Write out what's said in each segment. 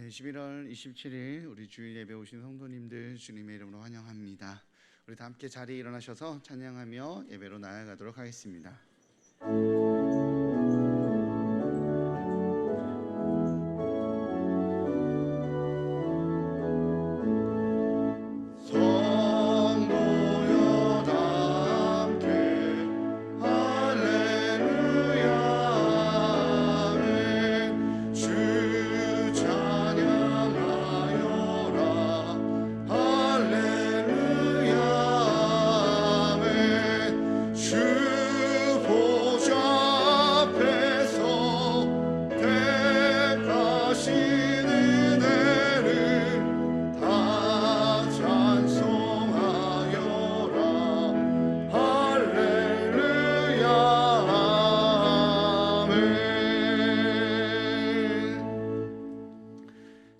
11월 27일 우리 주일 예배 오신 성도님들 주님의 이름으로 환영합니다. 우리 다 함께 자리에 일어나셔서 찬양하며 예배로 나아가도록 하겠습니다.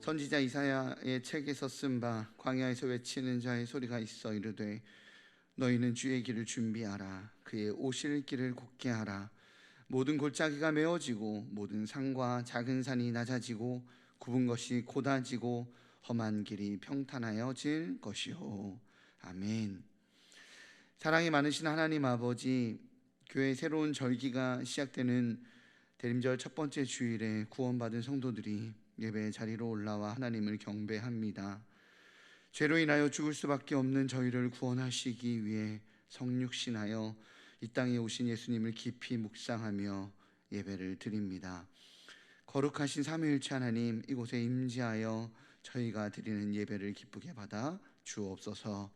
선지자 이사야의 책에서 쓴 바 광야에서 외치는 자의 소리가 있어 이르되 너희는 주의 길을 준비하라. 그의 오실 길을 곧게 하라. 모든 골짜기가 메어지고 모든 산과 작은 산이 낮아지고 굽은 것이 곧아지고 험한 길이 평탄하여질 것이요. 아멘. 사랑이 많으신 하나님 아버지, 교회의 새로운 절기가 시작되는 대림절 첫 번째 주일에 구원받은 성도들이 예배 자리로 올라와 하나님을 경배합니다. 죄로 인하여 죽을 수밖에 없는 저희를 구원하시기 위해 성육신하여 이 땅에 오신 예수님을 깊이 묵상하며 예배를 드립니다. 거룩하신 삼위일체 하나님, 이곳에 임재하여 저희가 드리는 예배를 기쁘게 받아 주옵소서.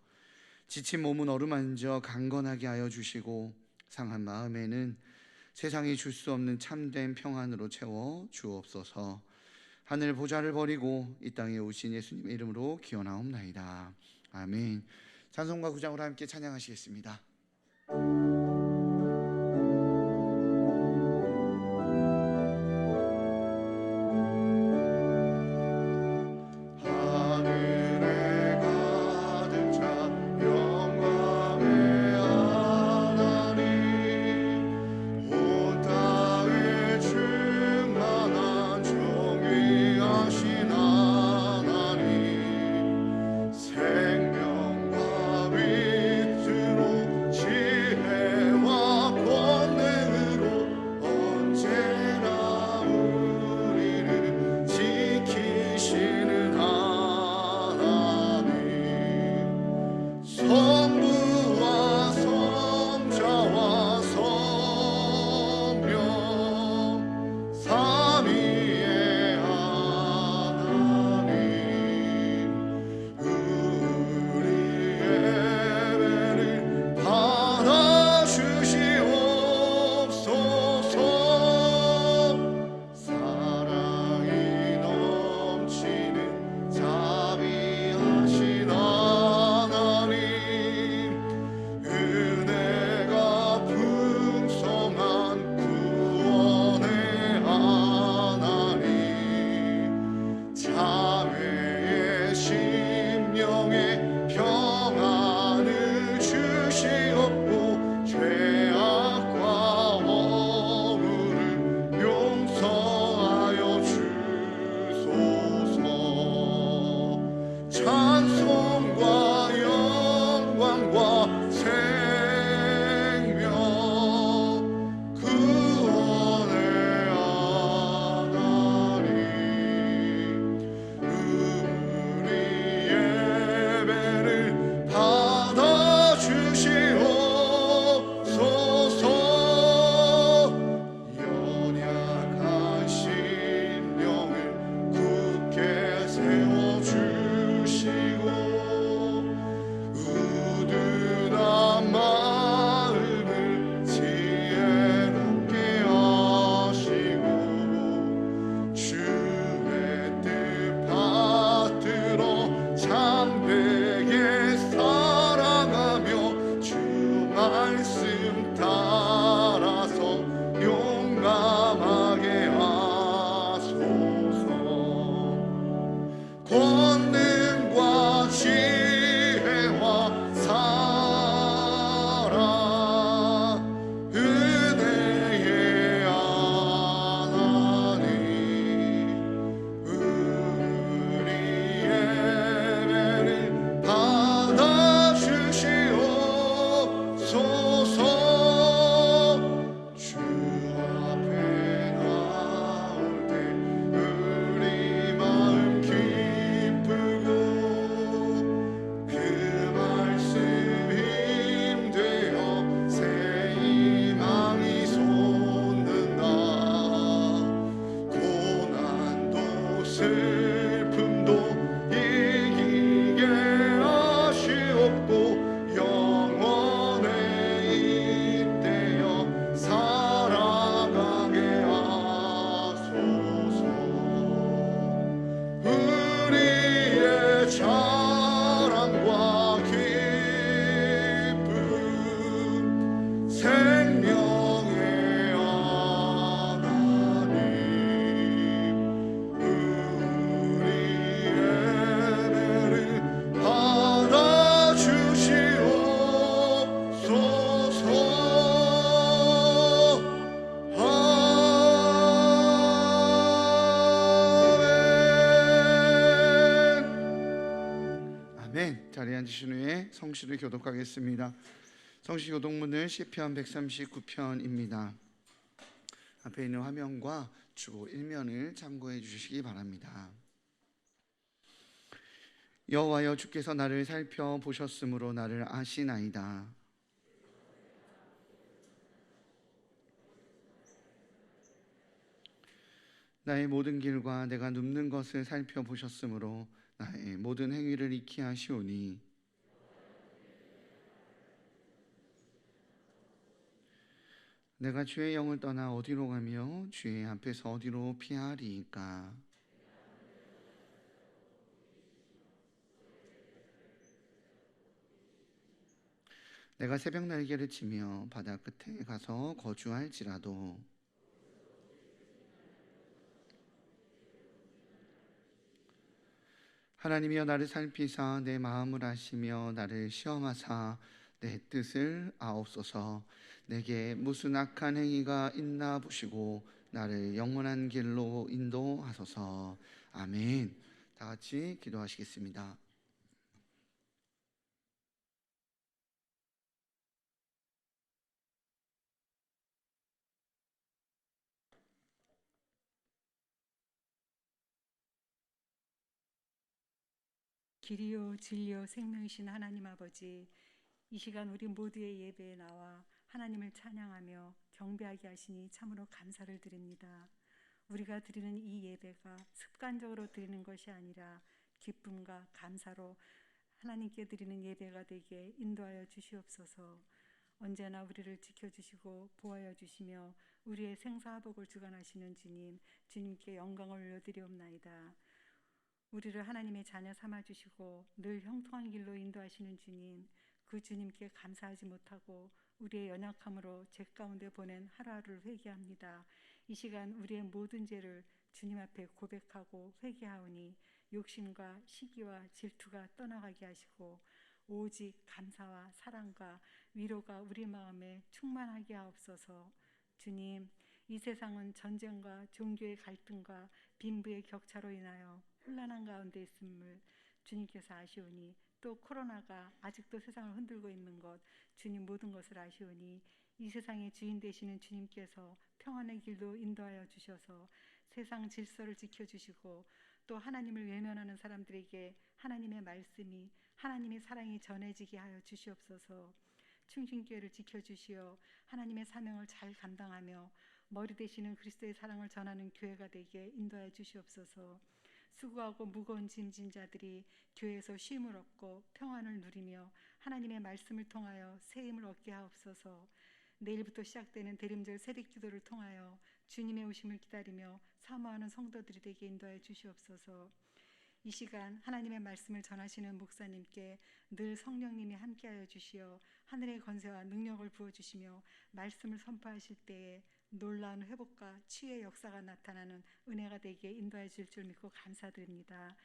지친 몸은 어루만져 강건하게 하여 주시고 상한 마음에는 세상이 줄 수 없는 참된 평안으로 채워 주옵소서. 하늘 보좌를 버리고 이 땅에 오신 예수님의 이름으로 기원하옵나이다. 아멘. 찬송가 9장으로 함께 찬양하시겠습니다. 생명과 빛으로 아멘. 자리에 앉으신 후에 성시를 교독하겠습니다. 성시 교독문은 시편 139편입니다. 앞에 있는 화면과 주보 1면을 참고해 주시기 바랍니다. 여호와여, 주께서 나를 살펴보셨으므로 나를 아시나이다. 나의 모든 길과 내가 눕는 것을 살펴보셨으므로 나의 모든 행위를 익히 하시오니 내가 주의 영을 떠나 어디로 가며 주의 앞에서 어디로 피하리이까. 내가 새벽 날개를 치며 바다 끝에 가서 거주할지라도 하나님이여, 나를 살피사 내 마음을 아시며 나를 시험하사 내 뜻을 아옵소서. 내게 무슨 악한 행위가 있나 보시고 나를 영원한 길로 인도하소서. 아멘. 다 같이 기도하시겠습니다. 길이요 진리요 생명이신 하나님 아버지, 이 시간 우리 모두의 예배에 나와 하나님을 찬양하며 경배하게 하시니 참으로 감사를 드립니다. 우리가 드리는 이 예배가 습관적으로 드리는 것이 아니라 기쁨과 감사로 하나님께 드리는 예배가 되게 인도하여 주시옵소서. 언제나 우리를 지켜주시고 보호하여 주시며 우리의 생사화복을 주관하시는 주님, 주님께 영광을 올려드리옵나이다. 우리를 하나님의 자녀 삼아주시고 늘 형통한 길로 인도하시는 주님, 그 주님께 감사하지 못하고 우리의 연약함으로 죄 가운데 보낸 하루하루를 회개합니다. 이 시간 우리의 모든 죄를 주님 앞에 고백하고 회개하오니 욕심과 시기와 질투가 떠나가게 하시고 오직 감사와 사랑과 위로가 우리 마음에 충만하게 하옵소서. 주님, 이 세상은 전쟁과 종교의 갈등과 빈부의 격차로 인하여 혼란한 가운데 있음을 주님께서 아시오니, 또 코로나가 아직도 세상을 흔들고 있는 것 주님 모든 것을 아시오니, 이 세상의 주인 되시는 주님께서 평안의 길로 인도하여 주셔서 세상 질서를 지켜주시고 또 하나님을 외면하는 사람들에게 하나님의 말씀이, 하나님의 사랑이 전해지게 하여 주시옵소서. 충신교회를 지켜주시어 하나님의 사명을 잘 감당하며 머리 되시는 그리스도의 사랑을 전하는 교회가 되게 인도하여 주시옵소서. 수고하고 무거운 짐진 자들이 교회에서 쉼을 얻고 평안을 누리며 하나님의 말씀을 통하여 새 힘을 얻게 하옵소서. 내일부터 시작되는 대림절 새벽기도를 통하여 주님의 오심을 기다리며 사모하는 성도들이 되게 인도하여 주시옵소서. 이 시간 하나님의 말씀을 전하시는 목사님께 늘 성령님이 함께하여 주시어 하늘의 권세와 능력을 부어주시며 말씀을 선포하실 때에 놀라운 회복과 치유의 역사가 나타나는 은혜가 되게 인도해 줄 줄 믿고 감사드립니다.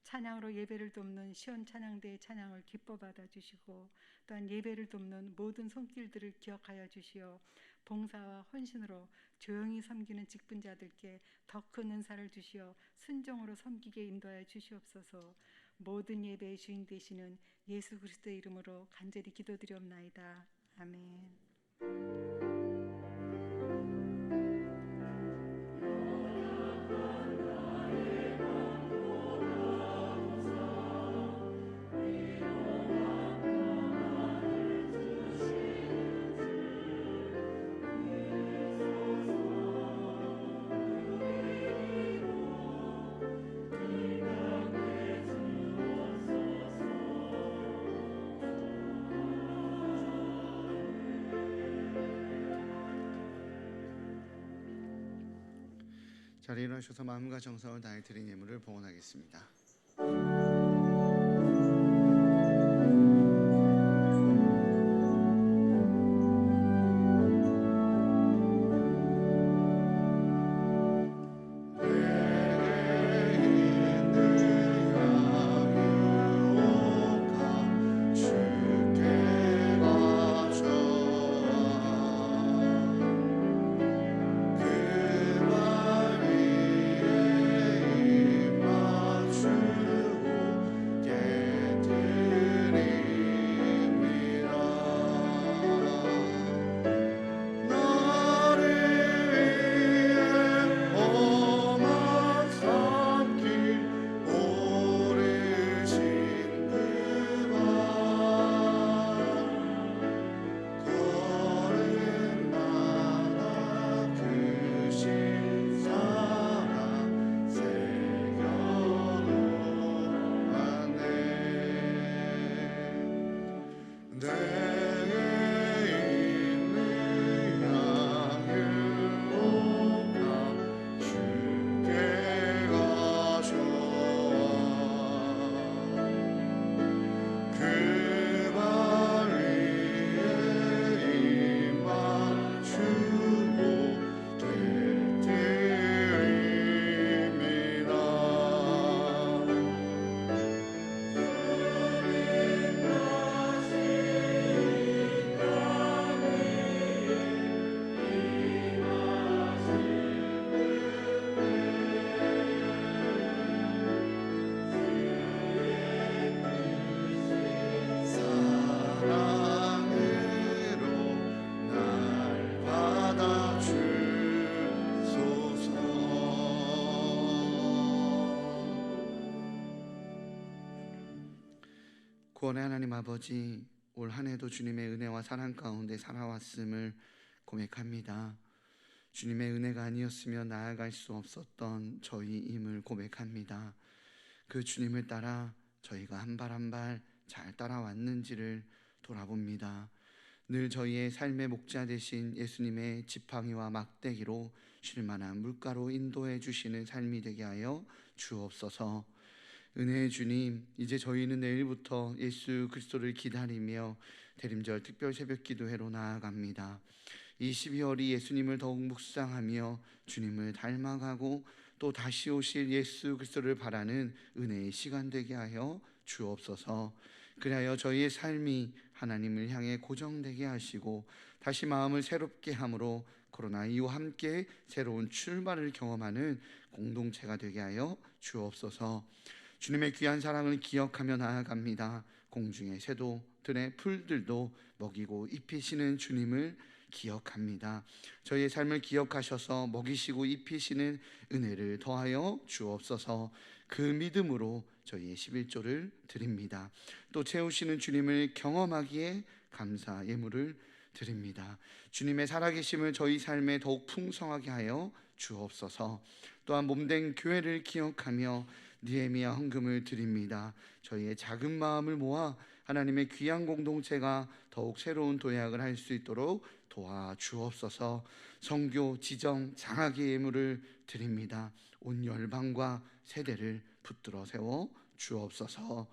찬양으로 예배를 돕는 시온 찬양대의 찬양을 기뻐 받아주시고 또한 예배를 돕는 모든 손길들을 기억하여 주시어 봉사와 헌신으로 조용히 섬기는 직분자들께 더 큰 은사를 주시어 순종으로 섬기게 인도하여 주시옵소서. 모든 예배의 주인 되시는 예수 그리스도의 이름으로 간절히 기도드리옵나이다. 아멘. 자리에 일어나셔서 마음과 정성을 다해 드린 예물을 봉헌하겠습니다. 주 구원의 하나님 아버지, 올 한 해도 주님의 은혜와 사랑 가운데 살아왔음을 고백합니다. 주님의 은혜가 아니었으면 나아갈 수 없었던 저희임을 고백합니다. 그 주님을 따라 저희가 한 발 한 발 잘 따라왔는지를 돌아봅니다. 늘 저희의 삶의 목자 되신 예수님의 지팡이와 막대기로 쉴만한 물가로 인도해 주시는 삶이 되게 하여 주옵소서. 은혜의 주님, 이제 저희는 내일부터 예수 그리스도를 기다리며 대림절 특별 새벽 기도회로 나아갑니다. 이 12월이 예수님을 더욱 묵상하며 주님을 닮아가고 또 다시 오실 예수 그리스도를 바라는 은혜의 시간 되게 하여 주옵소서. 그리하여 저희의 삶이 하나님을 향해 고정되게 하시고 다시 마음을 새롭게 함으로 코로나 이후 함께 새로운 출발을 경험하는 공동체가 되게 하여 주옵소서. 주님의 귀한 사랑을 기억하며 나아갑니다. 공중의 새도들의 풀들도 먹이고 입히시는 주님을 기억합니다. 저희의 삶을 기억하셔서 먹이시고 입히시는 은혜를 더하여 주옵소서. 그 믿음으로 저희의 11조를 드립니다. 또 채우시는 주님을 경험하기에 감사 예물을 드립니다. 주님의 살아계심을 저희 삶에 더욱 풍성하게 하여 주옵소서. 또한 몸된 교회를 기억하며 느헤미야 헌금을 드립니다. 저희의 작은 마음을 모아 하나님의 귀한 공동체가 더욱 새로운 도약을 할 수 있도록 도와주옵소서. 선교, 지정, 장학의 예물을 드립니다. 온 열방과 세대를 붙들어 세워 주옵소서.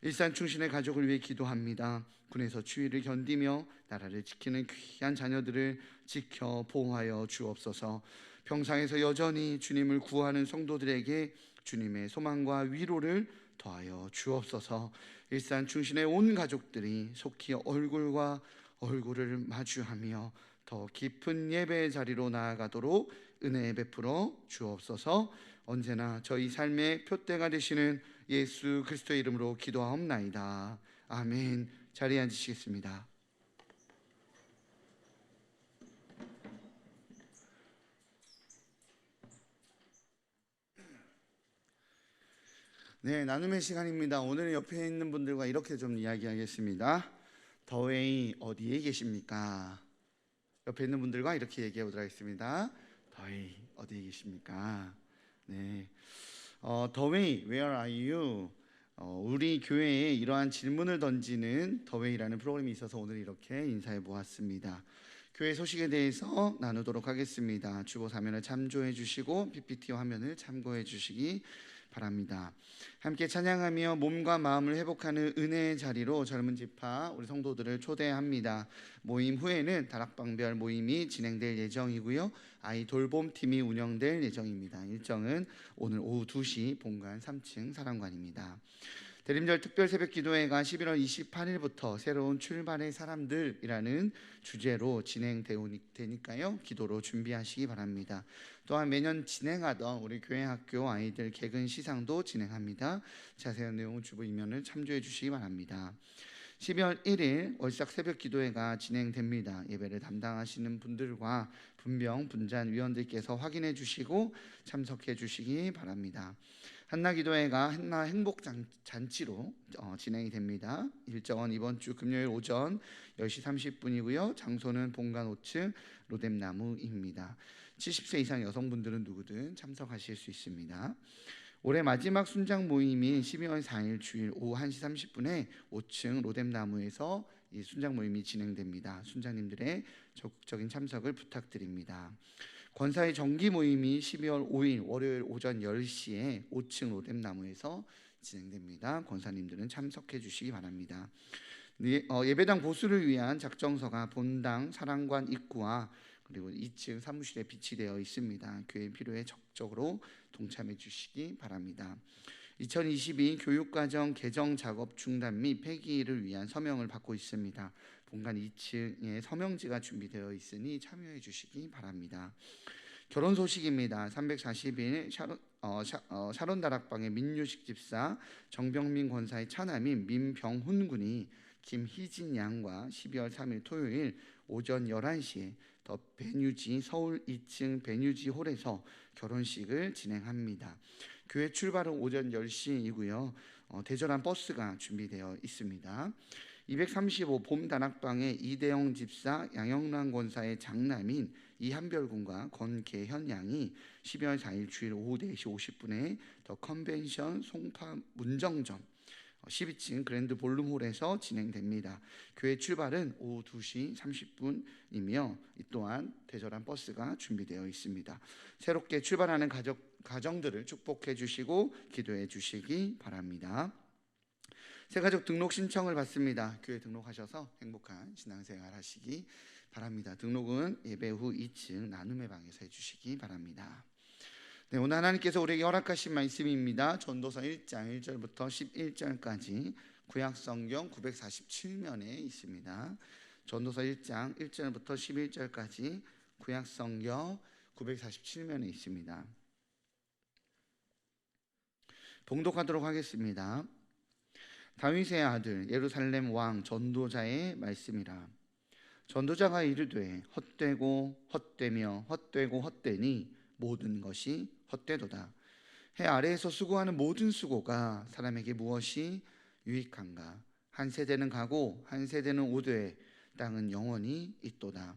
일산 충신의 가족을 위해 기도합니다. 군에서 추위를 견디며 나라를 지키는 귀한 자녀들을 지켜 보호하여 주옵소서. 평상에서 여전히 주님을 구하는 성도들에게 주님의 소망과 위로를 더하여 주옵소서. 일산 충신의 온 가족들이 속히 얼굴과 얼굴을 마주하며 더 깊은 예배의 자리로 나아가도록 은혜 베풀어 주옵소서. 언제나 저희 삶의 표대가 되시는 예수 그리스도의 이름으로 기도하옵나이다. 아멘. 자리에 앉으시겠습니다. 네, 나눔의 시간입니다. 오늘 옆에 있는 분들과 이렇게 좀 이야기하겠습니다. 더웨이 어디에 계십니까? 옆에 있는 분들과 이렇게 얘기해 보도록 하겠습니다. 더웨이 어디에 계십니까? 네, 더웨이 where are you? 우리 교회에 이러한 질문을 던지는 더웨이라는 프로그램이 있어서 오늘 이렇게 인사해 보았습니다. 교회 소식에 대해서 나누도록 하겠습니다. 주보 사면을 참조해 주시고 PPT 화면을 참고해 주시기 바랍니다. 함께 찬양하며 몸과 마음을 회복하는 은혜의 자리로 젊은 지파 우리 성도들을 초대합니다. 모임 후에는 다락방별 모임이 진행될 예정이고요. 아이 돌봄팀이 운영될 예정입니다. 일정은 오늘 오후 2시 본관 3층 사랑관입니다. 대림절 특별 새벽 기도회가 11월 28일부터 새로운 출발의 사람들이라는 주제로 진행되니까요. 기도로 준비하시기 바랍니다. 또한 매년 진행하던 우리 교회 학교 아이들 개근 시상도 진행합니다. 자세한 내용은 주보 이면을 참조해 주시기 바랍니다. 12월 1일 월삭 새벽 기도회가 진행됩니다. 예배를 담당하시는 분들과 분병, 분잔 위원들께서 확인해 주시고 참석해 주시기 바랍니다. 한나기도회가 한나 행복잔치로 진행이 됩니다. 일정은 이번 주 금요일 오전 10시 30분이고요. 장소는 본관 5층 로뎀나무입니다. 70세 이상 여성분들은 누구든 참석하실 수 있습니다. 올해 마지막 순장 모임인 12월 4일 주일 오후 1시 30분에 5층 로뎀나무에서 이 순장 모임이 진행됩니다. 순장님들의 적극적인 참석을 부탁드립니다. 권사의 정기 모임이 12월 5일 월요일 오전 10시에 5층 로뎀나무에서 진행됩니다. 권사님들은 참석해 주시기 바랍니다. 예배당 보수를 위한 작정서가 본당 사랑관 입구와 그리고 2층 사무실에 비치되어 있습니다. 교회 필요에 적극적으로 동참해 주시기 바랍니다. 2022 교육과정 개정 작업 중단 및 폐기를 위한 서명을 받고 있습니다. 본관 2층에 서명지가 준비되어 있으니 참여해 주시기 바랍니다. 결혼 소식입니다. 340일 샤론 다락방의 민유식 집사 정병민 권사의 차남인 민병훈 군이 김희진 양과 12월 3일 토요일 오전 11시에 더 베뉴지 서울 2층 베뉴지 홀에서 결혼식을 진행합니다. 교회 출발은 오전 10시이고요. 대절한 버스가 준비되어 있습니다. 235 봄다락방에 이대영 집사, 양영란 권사의 장남인 이한별 군과 권계현 양이 12월 4일 주일 오후 4시 50분에 더 컨벤션 송파 문정점 12층 그랜드 볼룸홀에서 진행됩니다. 교회 출발은 오후 2시 30분이며 이 또한 대절한 버스가 준비되어 있습니다. 새롭게 출발하는 가정들을 축복해 주시고 기도해 주시기 바랍니다. 새가족 등록 신청을 받습니다. 교회 등록하셔서 행복한 신앙생활 하시기 바랍니다. 등록은 예배 후 2층 나눔의 방에서 해주시기 바랍니다. 네, 오늘 하나님께서 우리에게 허락하신 말씀입니다. 전도서 1장 1절부터 11절까지 구약성경 947면에 있습니다. 전도서 1장 1절부터 11절까지 구약성경 947면에 있습니다. 봉독하도록 하겠습니다. 다윗의 아들 예루살렘 왕 전도자의 말씀이라. 전도자가 이르되 헛되고 헛되며 헛되고 헛되니 모든 것이 헛되도다. 해 아래에서 수고하는 모든 수고가 사람에게 무엇이 유익한가? 한 세대는 가고 한 세대는 오되 땅은 영원히 있도다.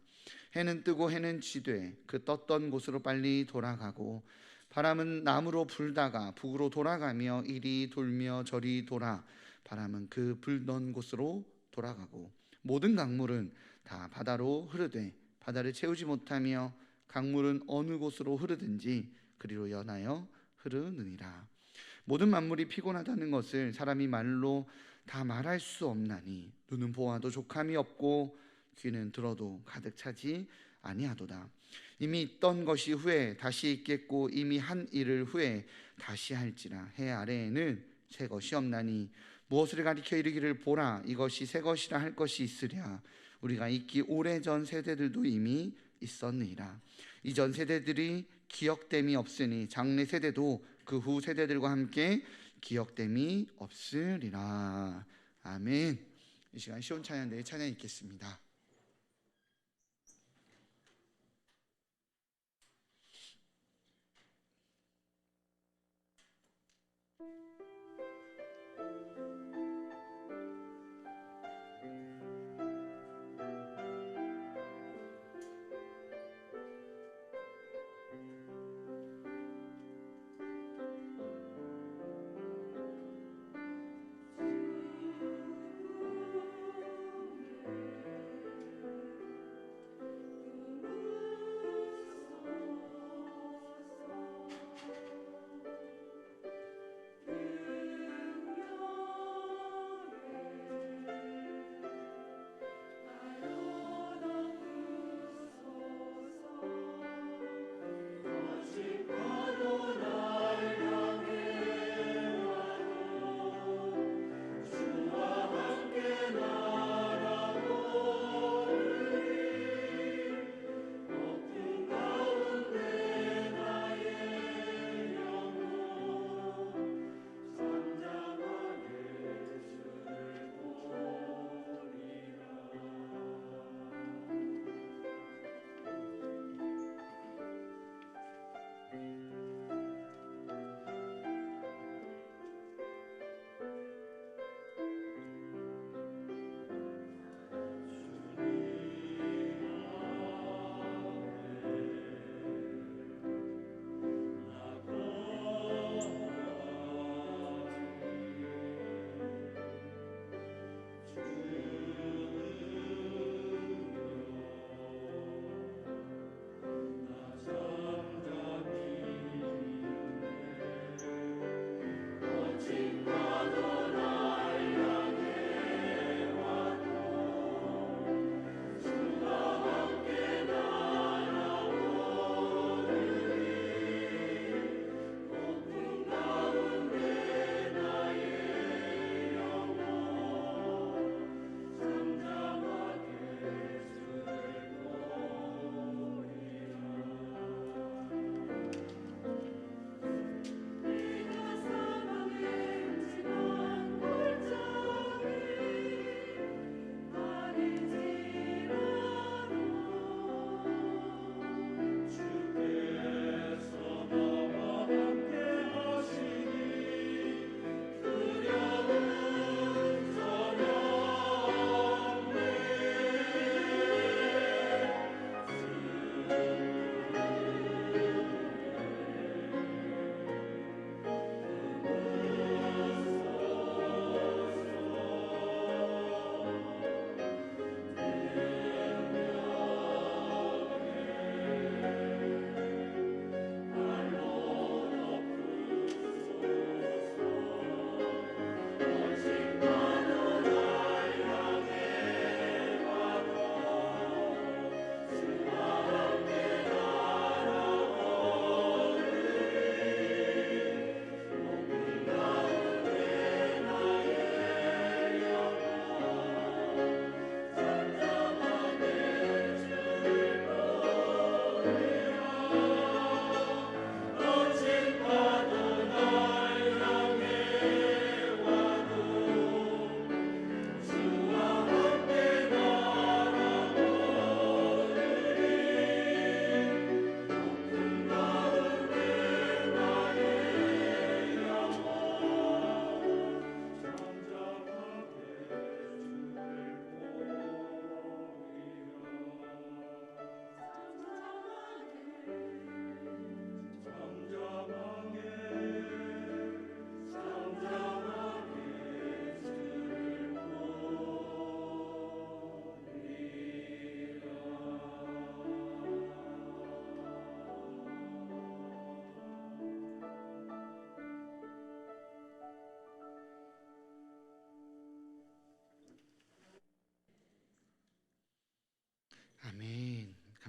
해는 뜨고 해는 지되 그 떴던 곳으로 빨리 돌아가고 바람은 남으로 불다가 북으로 돌아가며 이리 돌며 저리 돌아 바람은 그 불던 곳으로 돌아가고 모든 강물은 다 바다로 흐르되 바다를 채우지 못하며 강물은 어느 곳으로 흐르든지 그리로 연하여 흐르느니라. 모든 만물이 피곤하다는 것을 사람이 말로 다 말할 수 없나니 눈은 보아도 족함이 없고 귀는 들어도 가득 차지 아니하도다. 이미 있던 것이 후에 다시 있겠고 이미 한 일을 후에 다시 할지라. 해 아래에는 새 것이 없나니 무엇을 가리켜 이르기를 보라 이것이 새 것이라 할 것이 있으랴. 우리가 있기 오래전 세대들도 이미 있었느니라. 이전 세대들이 기억됨이 없으니 장래 세대도 그 후 세대들과 함께 기억됨이 없으리라. 아멘. 이 시간 시온 찬양대의 찬양 읽겠습니다.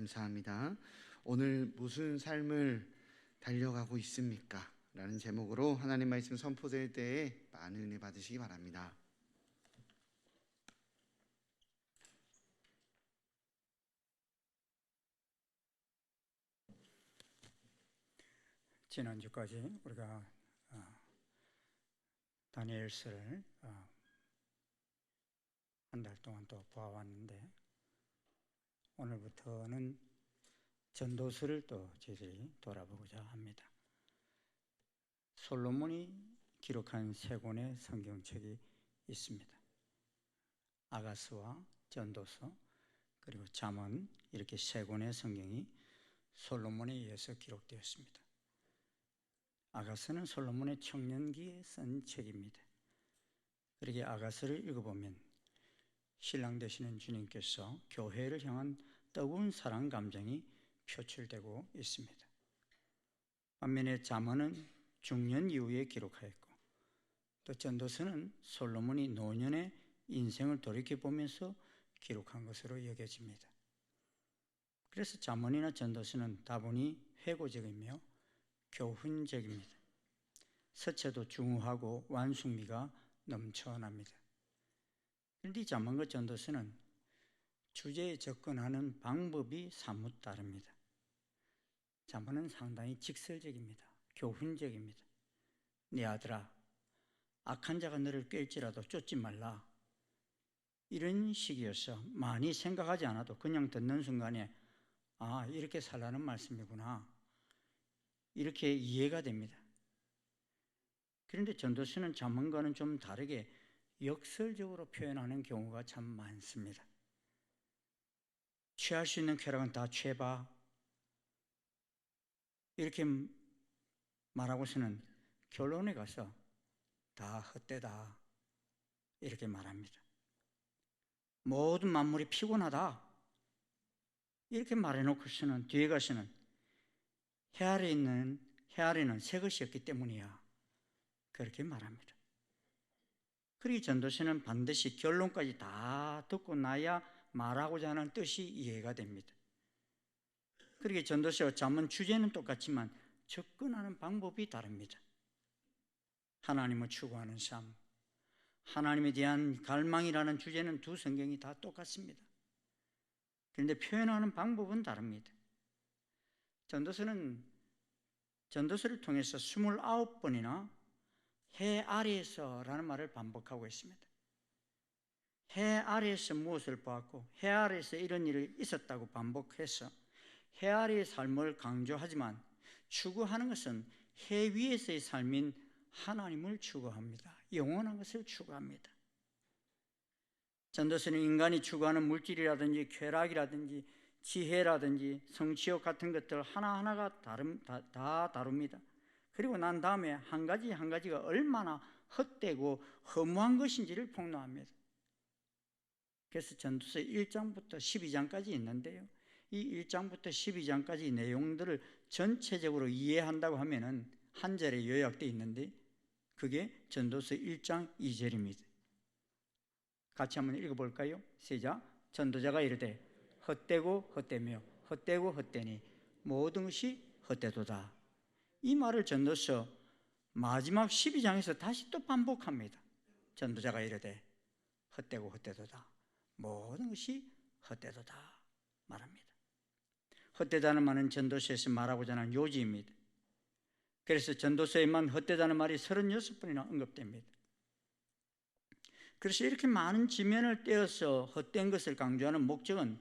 감사합니다. 오늘 무슨 삶을 달려가고 있습니까? 라는 제목으로 하나님 말씀 선포될 때에 많은 은혜 받으시기 바랍니다. 지난주까지 우리가 다니엘서를 한 달 동안 또 보아왔는데, 오늘부터는 전도서를 또 저희들이 돌아보고자 합니다. 솔로몬이 기록한 세 권의 성경책이 있습니다. 아가스와 전도서 그리고 잠언, 이렇게 세 권의 성경이 솔로몬에 의해서 기록되었습니다. 아가스는 솔로몬의 청년기에 쓴 책입니다. 그러기에 아가스를 읽어보면 신랑 되시는 주님께서 교회를 향한 뜨거운 사랑 감정이 표출되고 있습니다. 반면에 잠언은 중년 이후에 기록하였고, 또 전도서는 솔로몬이 노년의 인생을 돌이켜보면서 기록한 것으로 여겨집니다. 그래서 잠언이나 전도서는 다분히 회고적이며 교훈적입니다. 서체도 중후하고 완숙미가 넘쳐납니다. 그런데 이 잠언과 전도서는 주제에 접근하는 방법이 사뭇 다릅니다. 잠언은 상당히 직설적입니다. 교훈적입니다. 내 아들아, 악한 자가 너를 꿰일지라도 쫓지 말라, 이런 식이어서 많이 생각하지 않아도 그냥 듣는 순간에 이렇게 살라는 말씀이구나, 이렇게 이해가 됩니다. 그런데 전도서는 잠언과는 좀 다르게 역설적으로 표현하는 경우가 참 많습니다. 취할 수 있는 쾌락은 다 취해봐, 이렇게 말하고서는 결론에 가서 다 헛되다, 이렇게 말합니다. 모든 만물이 피곤하다, 이렇게 말해놓고서는 뒤에 가서는 해 아래는 새 것이 없기 때문이야, 그렇게 말합니다. 그리고 전도서는 반드시 결론까지 다 듣고 나야 말하고자 하는 뜻이 이해가 됩니다. 그리고 전도서와 잠언 주제는 똑같지만 접근하는 방법이 다릅니다. 하나님을 추구하는 삶, 하나님에 대한 갈망이라는 주제는 두 성경이 다 똑같습니다. 그런데 표현하는 방법은 다릅니다. 전도서를 통해서 29번이나 해 아래에서라는 말을 반복하고 있습니다. 해 아래에서 무엇을 보았고 해 아래에서 이런 일이 있었다고 반복해서 해 아래의 삶을 강조하지만 추구하는 것은 해 위에서의 삶인 하나님을 추구합니다. 영원한 것을 추구합니다. 전도서는 인간이 추구하는 물질이라든지 쾌락이라든지 지혜라든지 성취욕 같은 것들 하나하나가 다 다룹니다. 그리고 난 다음에 한 가지 한 가지가 얼마나 헛되고 허무한 것인지를 폭로합니다. 그래서 전도서 1장부터 12장까지 있는데요, 이 1장부터 12장까지 내용들을 전체적으로 이해한다고 하면은 한 절에 요약되어 있는데, 그게 전도서 1장 2절입니다. 같이 한번 읽어볼까요? 시작. 전도자가 이르되 헛되고 헛되며 헛되고 헛되니 모든 것이 헛되도다. 이 말을 전도서 마지막 12장에서 다시 또 반복합니다. 전도자가 이르되 헛되고 헛되도다, 모든 것이 헛되도다 말합니다. 헛되다는 말은 전도서에서 말하고자 하는 요지입니다. 그래서 전도서에만 헛되다는 말이 36번이나 언급됩니다. 그래서 이렇게 많은 지면을 떼어서 헛된 것을 강조하는 목적은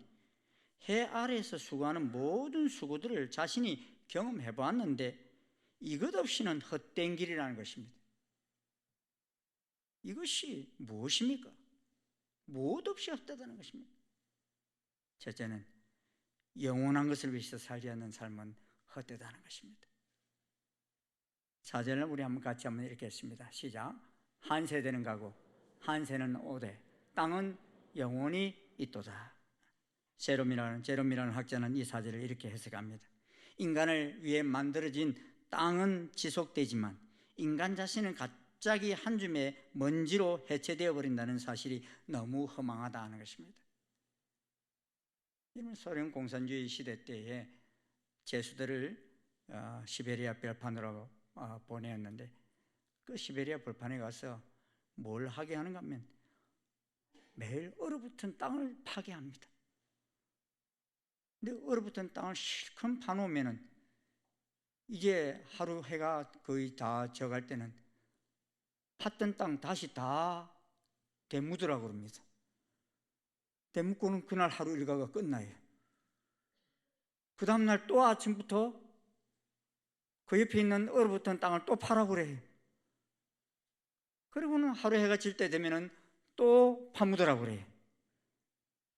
해 아래에서 수고하는 모든 수고들을 자신이 경험해 보았는데 이것 없이는 헛된 길이라는 것입니다. 이것이 무엇입니까? 무엇 없이 헛되다는 것입니다. 첫째는 영원한 것을 위해서 살지 않는 삶은 헛되다는 것입니다. 4절을 우리 같이 한번 읽겠습니다. 시작. 한 세대는 가고 한 세는 오되 땅은 영원히 있도다. 제롬이라는 학자는 이 4절을 이렇게 해석합니다. 인간을 위해 만들어진 땅은 지속되지만 인간 자신은 갑자기 한 줌의 먼지로 해체되어 버린다는 사실이 너무 허망하다는 것입니다. 이는 소련 공산주의 시대 때에 제수들을 시베리아 벌판으로 보내었는데, 그 시베리아 벌판에 가서 뭘 하게 하는가 하면 매일 얼어붙은 땅을 파괴합니다. 근데 얼어붙은 땅을 실컷 파놓으면은 이제 하루 해가 거의 다 져갈 때는 팠던 땅 다시 다 되묻으라고 그럽니다. 되묻고는 그날 하루 일과가 끝나요. 그 다음날 또 아침부터 그 옆에 있는 얼어붙은 땅을 또 파라고 그래요. 그리고는 하루 해가 질 때 되면은 또 파묻으라고 그래요.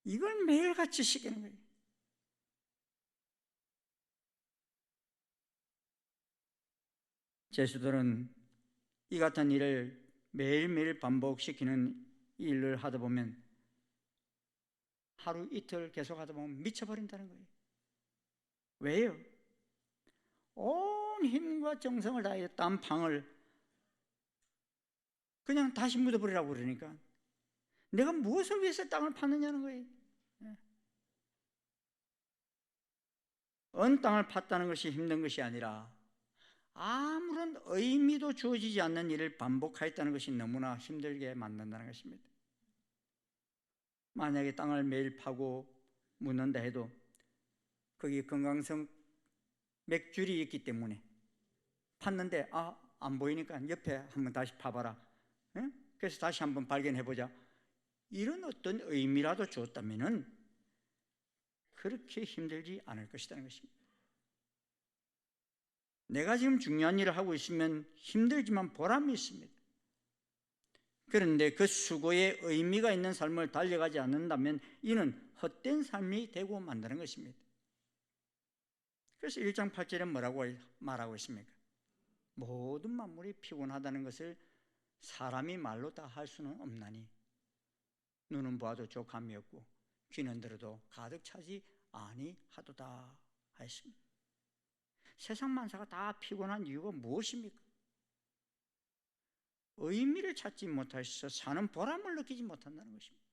이걸 매일같이 시키는 거예요. 제수들은 이 같은 일을 매일매일 반복시키는 일을 하다 보면 하루 이틀 계속 하다 보면 미쳐버린다는 거예요. 왜요? 온 힘과 정성을 다해 딴 방을 그냥 다시 묻어버리라고 그러니까 내가 무엇을 위해서 땅을 파느냐는 거예요. 언 땅을 팠다는 것이 힘든 것이 아니라 아무런 의미도 주어지지 않는 일을 반복하였다는 것이 너무나 힘들게 만든다는 것입니다. 만약에 땅을 매일 파고 묻는다 해도 거기 건강성 맥줄이 있기 때문에 팠는데 안 보이니까 옆에 한번 다시 파봐라. 그래서 다시 한번 발견해보자. 이런 어떤 의미라도 주었다면은 그렇게 힘들지 않을 것이라는 것입니다. 내가 지금 중요한 일을 하고 있으면 힘들지만 보람이 있습니다. 그런데 그 수고에 의미가 있는 삶을 달려가지 않는다면 이는 헛된 삶이 되고 만드는 것입니다. 그래서 1장 8절에 뭐라고 말하고 있습니까? 모든 만물이 피곤하다는 것을 사람이 말로 다 할 수는 없나니 눈은 보아도 족함이 없고 귀는 들어도 가득 차지 아니하도다 하였습니다. 세상 만사가 다 피곤한 이유가 무엇입니까? 의미를 찾지 못하셔서 사는 보람을 느끼지 못한다는 것입니다.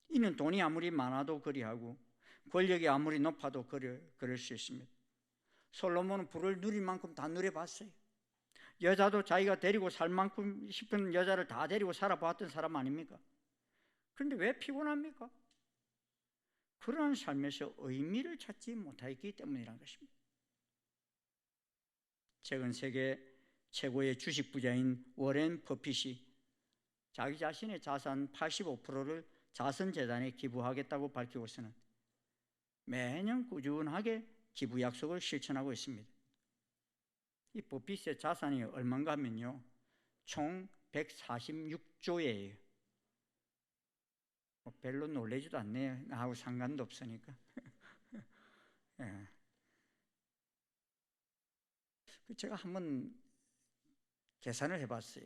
이는 돈이 아무리 많아도 그리하고 권력이 아무리 높아도 그럴 수 있습니다. 솔로몬은 부를 누릴 만큼 다 누려봤어요. 여자도 자기가 데리고 살 만큼 싶은 여자를 다 데리고 살아봤던 사람 아닙니까? 그런데 왜 피곤합니까? 그러한 삶에서 의미를 찾지 못하였기 때문이라는 것입니다. 최근 세계 최고의 주식 부자인 워렌 버핏이 자기 자신의 자산 85%를 자선재단에 기부하겠다고 밝히고서는 매년 꾸준하게 기부 약속을 실천하고 있습니다. 이 버핏의 자산이 얼마인가 하면요, 총 146조예요. 별로 놀라지도 않네요. 나하고 상관도 없으니까. 예. 제가 한번 계산을 해봤어요.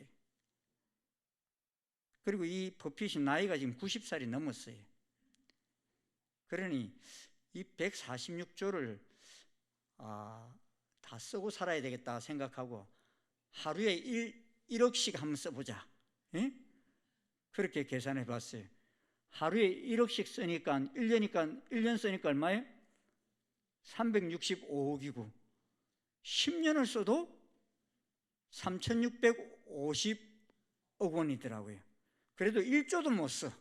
그리고 이 버핏이 나이가 지금 90살이 넘었어요. 그러니 이 146조를 다 쓰고 살아야 되겠다 생각하고 하루에 1억씩 한번 써보자. 예? 그렇게 계산해 봤어요. 하루에 1억씩 쓰니까 1년 쓰니까 얼마예요? 365억이고 10년을 써도 3,650억 원이더라고요. 그래도 1조도 못 써.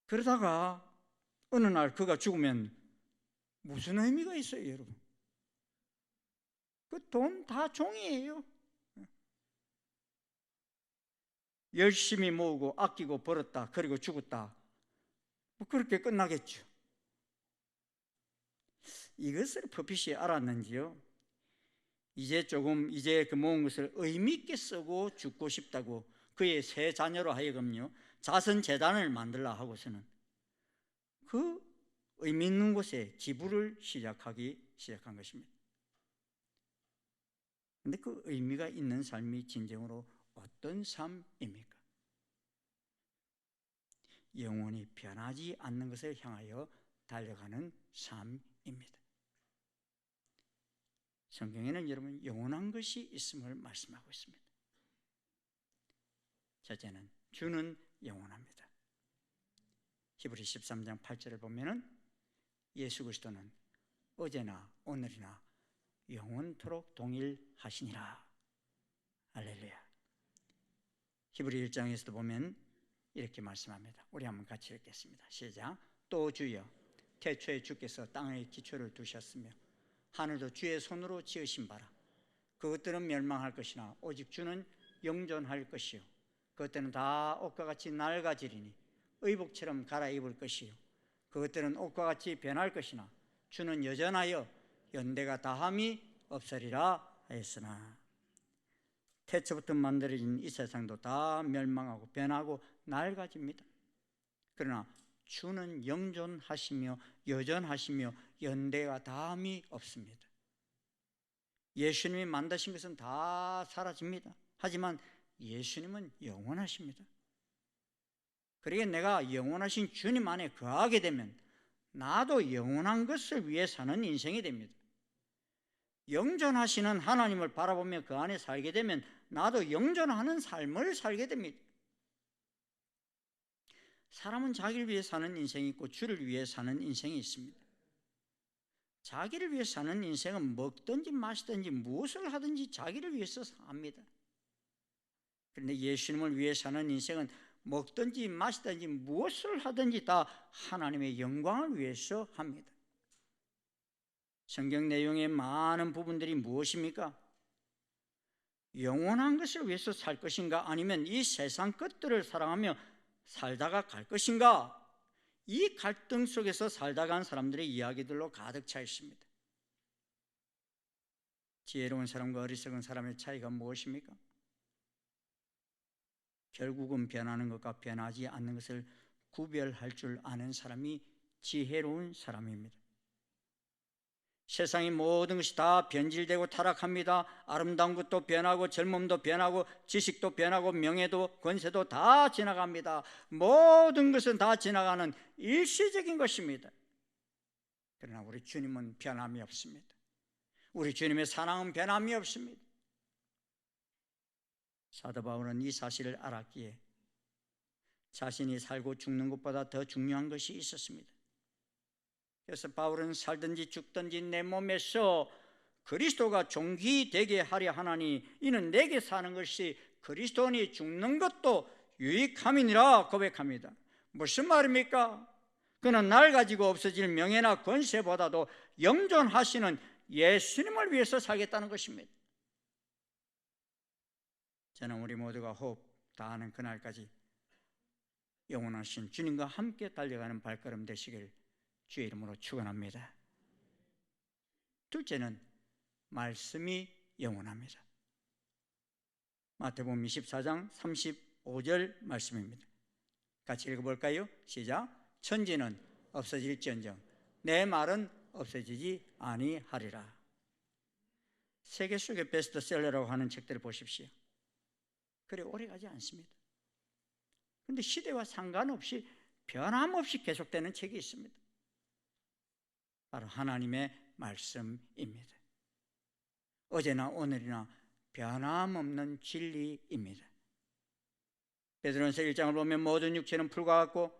그러다가 어느 날 그가 죽으면 무슨 의미가 있어요, 여러분? 그 돈 다 종이에요. 열심히 모으고 아끼고 벌었다, 그리고 죽었다, 뭐 그렇게 끝나겠죠. 이것을 버핏이 알았는지요, 이제 그 모은 것을 의미 있게 쓰고 죽고 싶다고 그의 세 자녀로 하여금요 자선재단을 만들라 하고서는 그 의미 있는 곳에 기부를 시작한 것입니다. 그런데 그 의미가 있는 삶이 진정으로 어떤 삶입니까? 영원히 변하지 않는 것을 향하여 달려가는 삶입니다. 성경에는 여러분 영원한 것이 있음을 말씀하고 있습니다. 첫째는 주는 영원합니다. 히브리 13장 8절을 보면은 예수 그리스도는 어제나 오늘이나 영원토록 동일하시니라. 할렐루야. 히브리 1장에서도 보면 이렇게 말씀합니다. 우리 한번 같이 읽겠습니다. 시작. 또 주여, 태초에 주께서 땅의 기초를 두셨으며 하늘도 주의 손으로 지으신 바라. 그것들은 멸망할 것이나 오직 주는 영존할 것이요, 그것들은 다 옷과 같이 낡아지리니 의복처럼 갈아입을 것이요, 그것들은 옷과 같이 변할 것이나 주는 여전하여 연대가 다함이 없으리라 하였으나. 태초부터 만들어진 이 세상도 다 멸망하고 변하고 낡아집니다. 그러나 주는 영존하시며 여전하시며 연대가 다함이 없습니다. 예수님이 만드신 것은 다 사라집니다. 하지만 예수님은 영원하십니다. 그러기에 내가 영원하신 주님 안에 거하게 되면 나도 영원한 것을 위해 사는 인생이 됩니다. 영존하시는 하나님을 바라보며 그 안에 살게 되면 나도 영존하는 삶을 살게 됩니다. 사람은 자기를 위해 사는 인생이 있고 주를 위해 사는 인생이 있습니다. 자기를 위해 사는 인생은 먹든지 마시든지 무엇을 하든지 자기를 위해서 삽니다. 그런데 예수님을 위해 사는 인생은 먹든지 마시든지 무엇을 하든지 다 하나님의 영광을 위해서 합니다. 성경 내용의 많은 부분들이 무엇입니까? 영원한 것을 위해서 살 것인가, 아니면 이 세상 것들을 사랑하며 살다가 갈 것인가? 이 갈등 속에서 살다 간 사람들의 이야기들로 가득 차 있습니다. 지혜로운 사람과 어리석은 사람의 차이가 무엇입니까? 결국은 변하는 것과 변하지 않는 것을 구별할 줄 아는 사람이 지혜로운 사람입니다. 세상의 모든 것이 다 변질되고 타락합니다. 아름다운 것도 변하고 젊음도 변하고 지식도 변하고 명예도 권세도 다 지나갑니다. 모든 것은 다 지나가는 일시적인 것입니다. 그러나 우리 주님은 변함이 없습니다. 우리 주님의 사랑은 변함이 없습니다. 사도 바울은 이 사실을 알았기에 자신이 살고 죽는 것보다 더 중요한 것이 있었습니다. 그래서 바울은 살든지 죽든지 내 몸에서 그리스도가 존귀되게 하려 하나니 이는 내게 사는 것이 그리스도니 죽는 것도 유익함이니라 고백합니다. 무슨 말입니까? 그는 날 가지고 없어질 명예나 권세보다도 영존하시는 예수님을 위해서 살겠다는 것입니다. 저는 우리 모두가 호흡 다하는 그날까지 영원하신 주님과 함께 달려가는 발걸음 되시길 주의 이름으로 축원합니다. 둘째는 말씀이 영원합니다. 마태복음 24장 35절 말씀입니다. 같이 읽어볼까요? 시작. 천지는 없어질지언정 내 말은 없어지지 아니하리라. 세계 속의 베스트셀러라고 하는 책들을 보십시오. 그래 오래가지 않습니다. 그런데 시대와 상관없이 변함없이 계속되는 책이 있습니다. 바로 하나님의 말씀입니다. 어제나 오늘이나 변함없는 진리입니다. 베드로전서 1장을 보면 모든 육체는 풀과 같고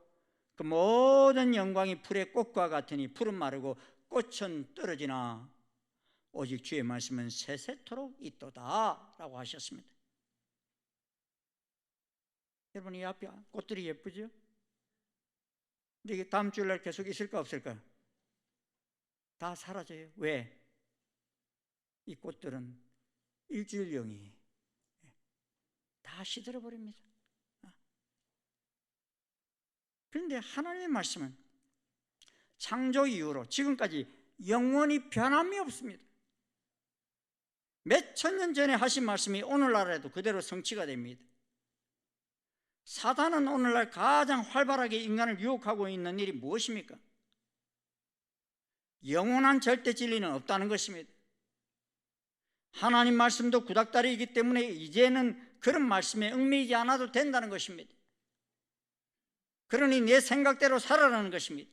그 모든 영광이 풀의 꽃과 같으니 풀은 마르고 꽃은 떨어지나 오직 주의 말씀은 세세토록 있도다 라고 하셨습니다. 여러분, 이 앞에 꽃들이 예쁘죠? 근데 이게 다음 주일날 계속 있을까 없을까요? 다 사라져요. 왜? 이 꽃들은 일주일령이 다 시들어버립니다. 그런데 하나님의 말씀은 창조 이후로 지금까지 영원히 변함이 없습니다. 몇 천 년 전에 하신 말씀이 오늘날에도 그대로 성취가 됩니다. 사단은 오늘날 가장 활발하게 인간을 유혹하고 있는 일이 무엇입니까? 영원한 절대 진리는 없다는 것입니다. 하나님 말씀도 구닥다리이기 때문에 이제는 그런 말씀에 얽매이지 않아도 된다는 것입니다. 그러니 내 생각대로 살아라는 것입니다.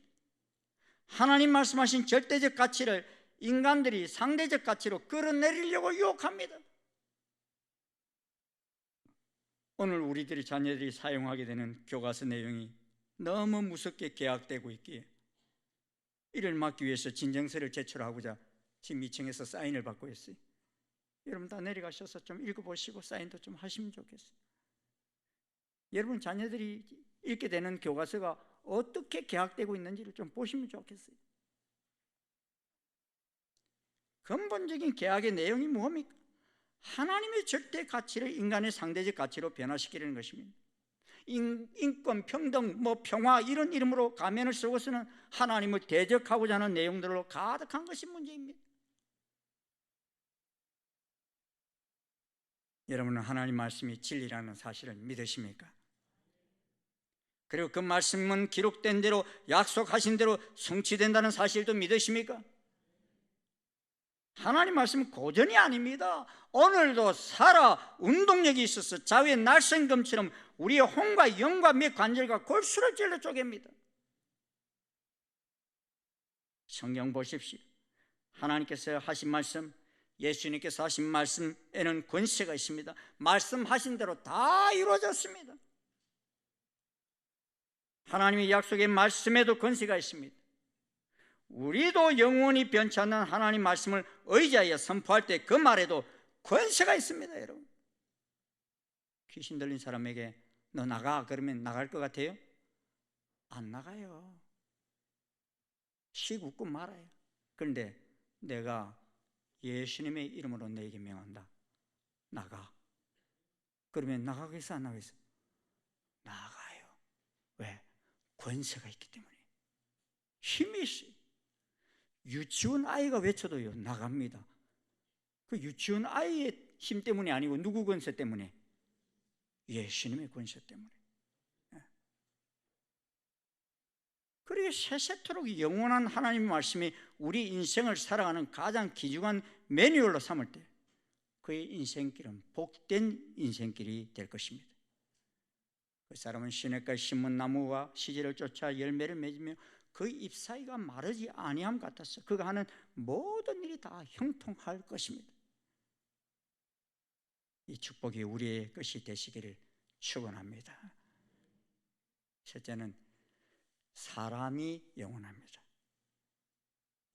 하나님 말씀하신 절대적 가치를 인간들이 상대적 가치로 끌어내리려고 유혹합니다. 오늘 우리들이 자녀들이 사용하게 되는 교과서 내용이 너무 무섭게 계약되고 있기에 이를 막기 위해서 진정서를 제출하고자 지금 2층에서 사인을 받고 있어요. 여러분 다 내려가셔서 좀 읽어보시고 사인도 좀 하시면 좋겠어요. 여러분 자녀들이 읽게 되는 교과서가 어떻게 계약되고 있는지를 좀 보시면 좋겠어요. 근본적인 계약의 내용이 뭡니까? 하나님의 절대 가치를 인간의 상대적 가치로 변화시키려는 것입니다. 인권, 평등, 평화 이런 이름으로 가면을 쓰고서는 하나님을 대적하고자 하는 내용들로 가득한 것이 문제입니다. 여러분은 하나님 말씀이 진리라는 사실을 믿으십니까? 그리고 그 말씀은 기록된 대로 약속하신 대로 성취된다는 사실도 믿으십니까? 하나님 말씀은 고전이 아닙니다. 오늘도 살아 운동력이 있어서 자유의 날쌘금처럼 우리의 혼과 영과 몇 관절과 골수를 찔러 쪼갭니다. 성경 보십시오. 하나님께서 하신 말씀, 예수님께서 하신 말씀에는 권세가 있습니다. 말씀하신 대로 다 이루어졌습니다. 하나님의 약속의 말씀에도 권세가 있습니다. 우리도 영원히 변치 않는 하나님 말씀을 의지하여 선포할 때 그 말에도 권세가 있습니다. 여러분, 귀신 들린 사람에게 너 나가 그러면 나갈 것 같아요? 안 나가요. 씩 웃고 말아요. 그런데 내가 예수님의 이름으로 너에게 명한다, 나가. 그러면 나가겠어 안 나가겠어? 나가요. 왜? 권세가 있기 때문에. 힘이 있어요. 유치원 아이가 외쳐도요 나갑니다. 그 유치원 아이의 힘 때문이 아니고 누구 권세 때문에? 예수님의 권세 때문에. 그리고 세세토록 영원한 하나님의 말씀이 우리 인생을 살아가는 가장 귀중한 매뉴얼로 삼을 때 그의 인생길은 복된 인생길이 될 것입니다. 그 사람은 시냇가의 신문나무와 시절을 쫓아 열매를 맺으며 그 잎사이가 마르지 아니함 같았어. 그가 하는 모든 일이 다 형통할 것입니다. 이 축복이 우리의 것이 되시기를 축원합니다. 셋째는 사람이 영원합니다.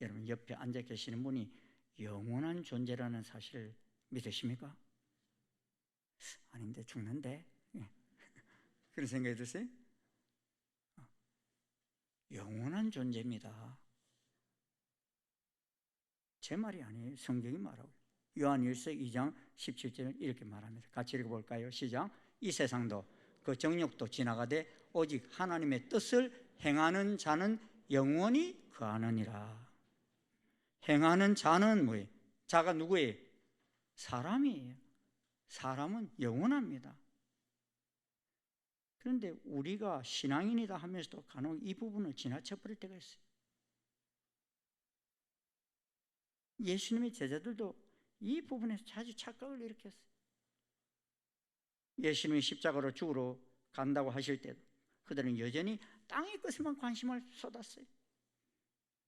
여러분 옆에 앉아 계시는 분이 영원한 존재라는 사실을 믿으십니까? 아닌데 죽는데 그런 생각이 드세요? 영원한 존재입니다. 제 말이 아니에요. 성경이 말하고 요한일서 2장 17절은 이렇게 말합니다. 같이 읽어볼까요? 시작. 이 세상도 그 정욕도 지나가되 오직 하나님의 뜻을 행하는 자는 영원히 거하느니라. 행하는 자는 뭐예요? 자가 누구예요? 사람이에요. 사람은 영원합니다. 그런데 우리가 신앙인이다 하면서도 간혹 이 부분을 지나쳐 버릴 때가 있어요. 예수님의 제자들도 이 부분에서 자주 착각을 일으켰어요. 예수님이 십자가로 죽으러 간다고 하실 때도 그들은 여전히 땅의 것에만 관심을 쏟았어요.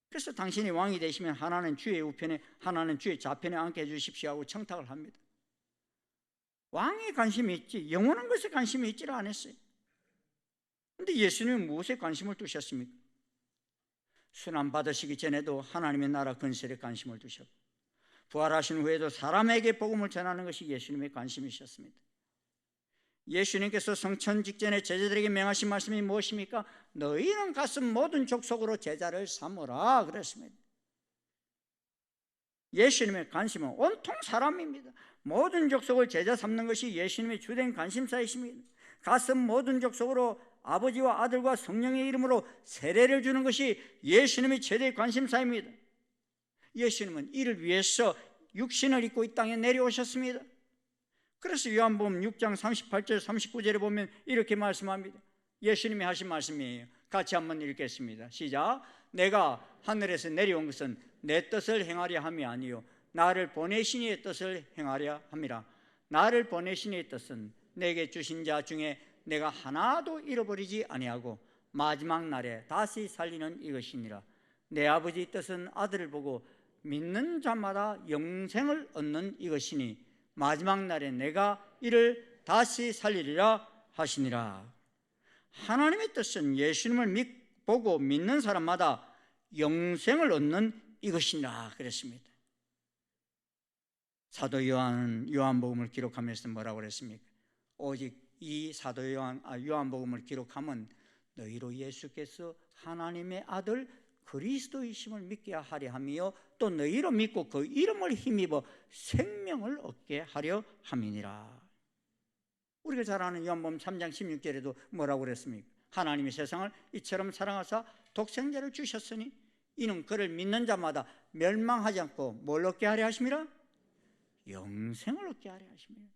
그래서 당신이 왕이 되시면 하나는 주의 우편에 하나는 주의 좌편에 앉게 해주십시오 하고 청탁을 합니다. 왕에 관심이 있지 영원한 것에 관심이 있지를 않았어요. 그런데 예수님은 무엇에 관심을 두셨습니까? 순환 받으시기 전에도 하나님의 나라 건설에 관심을 두셨고 부활하신 후에도 사람에게 복음을 전하는 것이 예수님의 관심이셨습니다. 예수님께서 성천 직전에 제자들에게 명하신 말씀이 무엇입니까? 너희는 가서 모든 족속으로 제자를 삼으라 그랬습니다. 예수님의 관심은 온통 사람입니다. 모든 족속을 제자 삼는 것이 예수님의 주된 관심사이십니다. 가서 모든 족속으로 아버지와 아들과 성령의 이름으로 세례를 주는 것이 예수님의 최대 관심사입니다. 예수님은 이를 위해서 육신을 입고 이 땅에 내려오셨습니다. 그래서 요한복음 6장 38절 39절에 보면 이렇게 말씀합니다. 예수님이 하신 말씀이에요. 같이 한번 읽겠습니다. 시작. 내가 하늘에서 내려온 것은 내 뜻을 행하려 함이 아니요 나를 보내신 이의 뜻을 행하려 함이라. 나를 보내신 이의 뜻은 내게 주신 자 중에 내가 하나도 잃어버리지 아니하고 마지막 날에 다시 살리는 이것이니라. 내 아버지 뜻은 아들을 보고 믿는 자마다 영생을 얻는 이것이니 마지막 날에 내가 이를 다시 살리리라 하시니라. 하나님의 뜻은 예수님을 보고 믿는 사람마다 영생을 얻는 이것이니라 그랬습니다. 사도 요한은 요한복음을 기록하면서 뭐라고 그랬습니까? 오직 이 사도 요한복음을 기록하면 너희로 예수께서 하나님의 아들 그리스도이심을 믿게 하려 하며 또 너희로 믿고 그 이름을 힘입어 생명을 얻게 하려 함이니라. 우리가 잘 아는 요한복음 3장 16절에도 뭐라고 그랬습니까? 하나님이 세상을 이처럼 사랑하사 독생자를 주셨으니 이는 그를 믿는 자마다 멸망하지 않고 뭘 얻게 하려 하심이라? 영생을 얻게 하려 하심이라.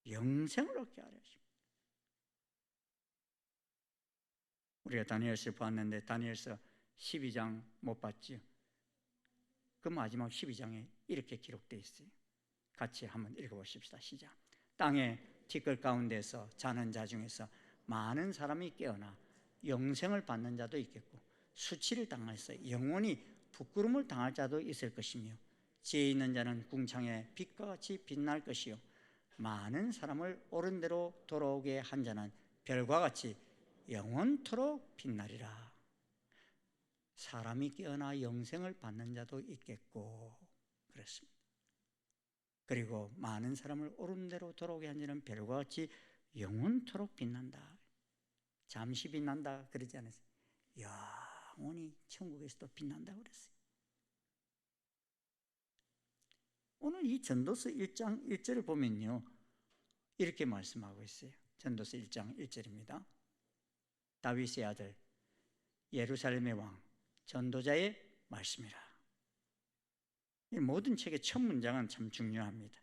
영생을 얻게 하려 하십니다. 우리가 다니엘서 봤는데 다니엘서 12장 못 봤지요? 그 마지막 12장에 이렇게 기록되어 있어요. 같이 한번 읽어보십시다. 시작. 땅의 티끌 가운데서 자는 자 중에서 많은 사람이 깨어나 영생을 받는 자도 있겠고 수치를 당해서 영원히 부끄러움을 당할 자도 있을 것이며 지혜 있는 자는 궁창의 빛과 같이 빛날 것이요 많은 사람을 옳은 대로 돌아오게 한 자는 별과 같이 영원토록 빛나리라. 사람이 깨어나 영생을 받는 자도 있겠고 그랬습니다. 그리고 많은 사람을 옳은 대로 돌아오게 한 자는 별과 같이 영원토록 빛난다. 잠시 빛난다 그러지 않았어요. 영원히 천국에서도 빛난다 그랬어요. 오늘 이 전도서 1장 1절을 보면요 이렇게 말씀하고 있어요. 전도서 1장 1절입니다. 다윗의 아들 예루살렘의 왕 전도자의 말씀이라. 이 모든 책의 첫 문장은 참 중요합니다.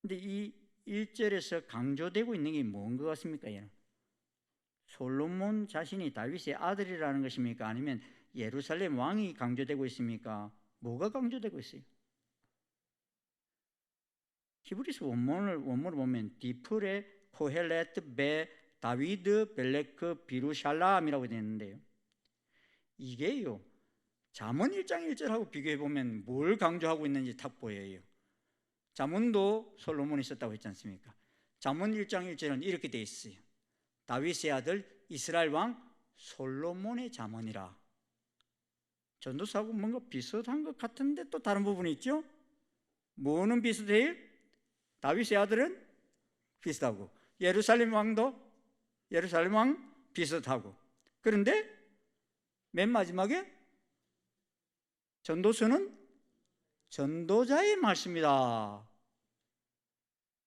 근데 이 1절에서 강조되고 있는 게 뭔 것 같습니까? 얘는 솔로몬 자신이 다윗의 아들이라는 것입니까? 아니면 예루살렘 왕이 강조되고 있습니까? 뭐가 강조되고 있어요? 히브리서 원문을 보면 디프레 코헬레트 베 다위드 벨레크 비루샬람이라고 되어 있는데요. 이게요 잠언 1장 1절하고 비교해 보면 뭘 강조하고 있는지 딱 보여요. 잠언도 솔로몬이 썼다고 했지 않습니까? 잠언 1장 1절은 이렇게 되어 있어요. 다윗의 아들 이스라엘 왕 솔로몬의 잠언이라. 전도서하고 뭔가 비슷한 것 같은데 또 다른 부분이 있죠? 뭐는 비슷해요? 다윗의 아들은 비슷하고 예루살렘 왕 비슷하고 그런데 맨 마지막에 전도서는 전도자의 말씀이다.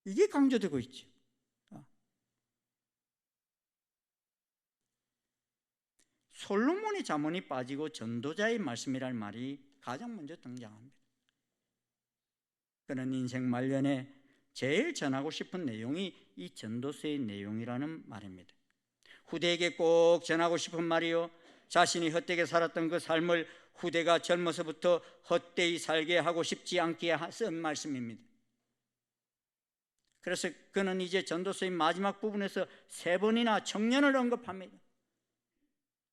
이게 강조되고 있죠. 솔로몬의 잠언이 빠지고 전도자의 말씀이라는 말이 가장 먼저 등장합니다. 그는 인생 말년에 제일 전하고 싶은 내용이 이 전도서의 내용이라는 말입니다. 후대에게 꼭 전하고 싶은 말이요 자신이 헛되게 살았던 그 삶을 후대가 젊어서부터 헛되이 살게 하고 싶지 않게 쓴 말씀입니다. 그래서 그는 이제 전도서의 마지막 부분에서 3번이나 청년을 언급합니다.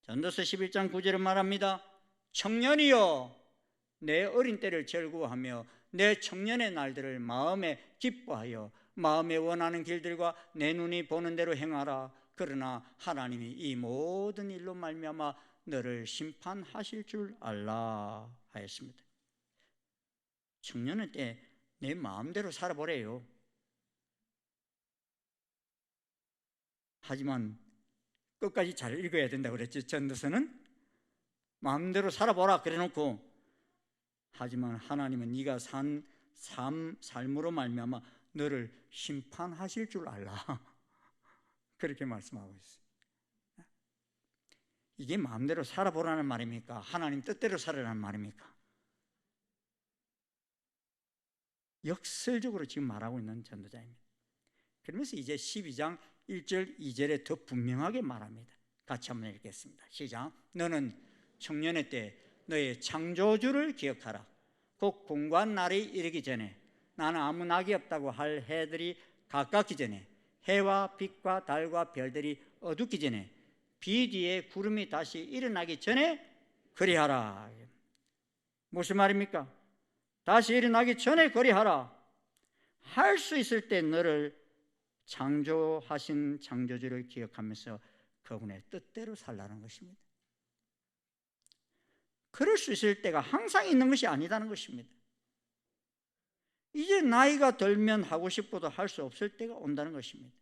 전도서 11장 9절은 말합니다. 청년이여 내 어린 때를 즐거워하며 내 청년의 날들을 마음에 기뻐하여 마음에 원하는 길들과 내 눈이 보는 대로 행하라. 그러나 하나님이 이 모든 일로 말미암아 너를 심판하실 줄 알라 하였습니다. 청년의 때 내 마음대로 살아보래요. 하지만 끝까지 잘 읽어야 된다고 그랬죠. 전도서는 마음대로 살아보라 그래놓고 하지만 하나님은 네가 산 삶으로 말미암아 너를 심판하실 줄 알라 그렇게 말씀하고 있어요. 이게 마음대로 살아보라는 말입니까? 하나님 뜻대로 살아라는 말입니까? 역설적으로 지금 말하고 있는 전도자입니다. 그러면서 이제 12장 1절 2절에 더 분명하게 말합니다. 같이 한번 읽겠습니다. 시작. 너는 청년의 때 너의 창조주를 기억하라. 곧 공고한 날이 이르기 전에 나는 아무 낙이 없다고 할 해들이 가깝기 전에 해와 빛과 달과 별들이 어둡기 전에 비 뒤에 구름이 다시 일어나기 전에 그리하라. 무슨 말입니까? 다시 일어나기 전에 그리하라. 할 수 있을 때 너를 창조하신 창조주를 기억하면서 그분의 뜻대로 살라는 것입니다. 그럴 수 있을 때가 항상 있는 것이 아니다는 것입니다. 이제 나이가 들면 하고 싶어도 할 수 없을 때가 온다는 것입니다.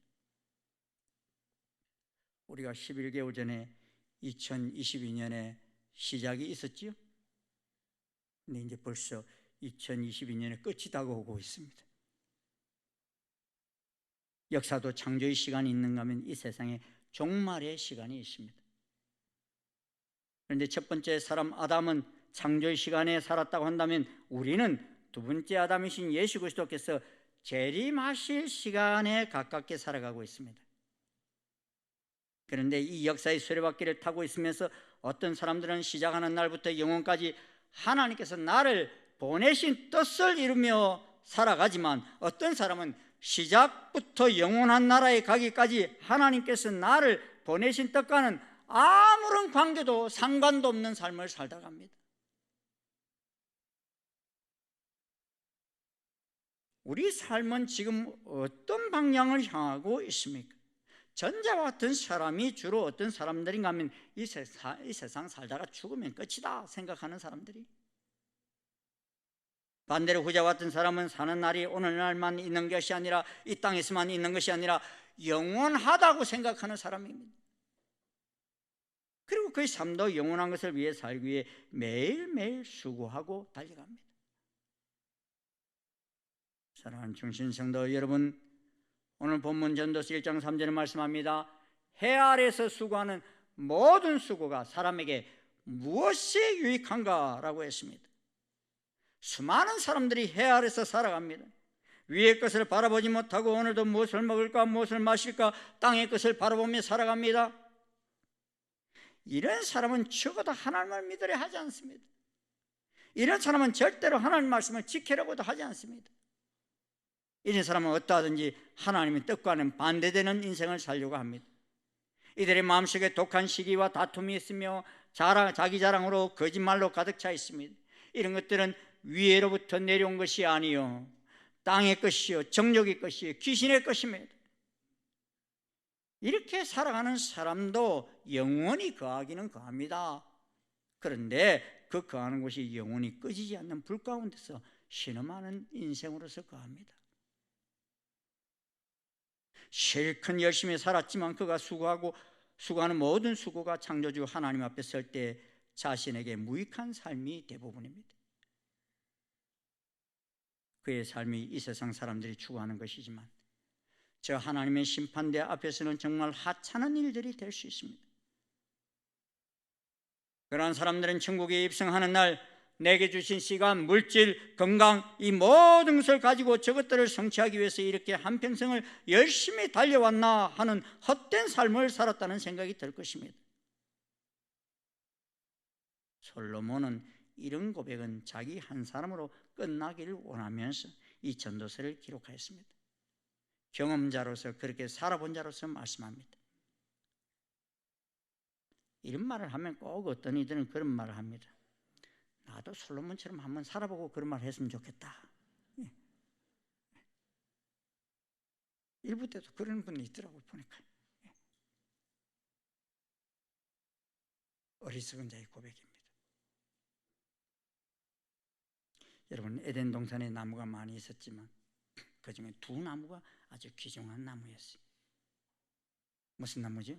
우리가 11개월 전에 2022년에 시작이 있었지요. 근데 이제 벌써 2022년의 끝이 다가오고 있습니다. 역사도 창조의 시간이 있는가 하면 이 세상에 종말의 시간이 있습니다. 그런데 첫 번째 사람 아담은 창조의 시간에 살았다고 한다면 우리는 두 번째 아담이신 예수 그리스도께서 재림하실 시간에 가깝게 살아가고 있습니다. 그런데 이 역사의 수레바퀴를 타고 있으면서 어떤 사람들은 시작하는 날부터 영원까지 하나님께서 나를 보내신 뜻을 이루며 살아가지만 어떤 사람은 시작부터 영원한 나라에 가기까지 하나님께서 나를 보내신 뜻과는 아무런 관계도 상관도 없는 삶을 살다 갑니다. 우리 삶은 지금 어떤 방향을 향하고 있습니까? 전자와 같은 사람이 주로 어떤 사람들인가 하면 이 세상 살다가 죽으면 끝이다 생각하는 사람들이, 반대로 후자와 같은 사람은 사는 날이 오늘날만 있는 것이 아니라 이 땅에서만 있는 것이 아니라 영원하다고 생각하는 사람입니다. 그리고 그의 삶도 영원한 것을 위해 살기 위해 매일매일 수고하고 달려갑니다. 사랑하는 중신성도 여러분, 오늘 본문 전도서 1장 3절에 말씀합니다. 해 아래에서 수고하는 모든 수고가 사람에게 무엇이 유익한가? 라고 했습니다. 수많은 사람들이 해 아래에서 살아갑니다. 위의 것을 바라보지 못하고 오늘도 무엇을 먹을까 무엇을 마실까 땅의 것을 바라보며 살아갑니다. 이런 사람은 적어도 하나님을 믿으려 하지 않습니다. 이런 사람은 절대로 하나님 말씀을 지키려고도 하지 않습니다. 이런 사람은 어떠하든지 하나님의 뜻과는 반대되는 인생을 살려고 합니다. 이들의 마음속에 독한 시기와 다툼이 있으며 자기 자랑으로 거짓말로 가득 차 있습니다. 이런 것들은 위에로부터 내려온 것이 아니요 땅의 것이요 정욕의 것이요 귀신의 것입니다. 이렇게 살아가는 사람도 영원히 거하기는 거합니다. 그런데 그 거하는 곳이 영원히 꺼지지 않는 불 가운데서 신음하는 인생으로서 거합니다. 실컷 열심히 살았지만 그가 수고하는 모든 수고가 창조주 하나님 앞에 설 때 자신에게 무익한 삶이 대부분입니다. 그의 삶이 이 세상 사람들이 추구하는 것이지만 저 하나님의 심판대 앞에서는 정말 하찮은 일들이 될 수 있습니다. 그러한 사람들은 천국에 입성하는 날 내게 주신 시간, 물질, 건강 이 모든 것을 가지고 저것들을 성취하기 위해서 이렇게 한평생을 열심히 달려왔나 하는 헛된 삶을 살았다는 생각이 들 것입니다. 솔로몬은 이런 고백은 자기 한 사람으로 끝나기를 원하면서 이 전도서를 기록하였습니다. 경험자로서 그렇게 살아본 자로서 말씀합니다. 이런 말을 하면 꼭 어떤 이들은 그런 말을 합니다. 나도 솔로몬처럼 한번 살아보고 그런 말 했으면 좋겠다. 일부 때도 그런 분이 있더라고요. 보니까 어리석은 자의 고백입니다. 여러분, 에덴 동산에 나무가 많이 있었지만 그 중에 두 나무가 아주 귀중한 나무였어요. 무슨 나무죠?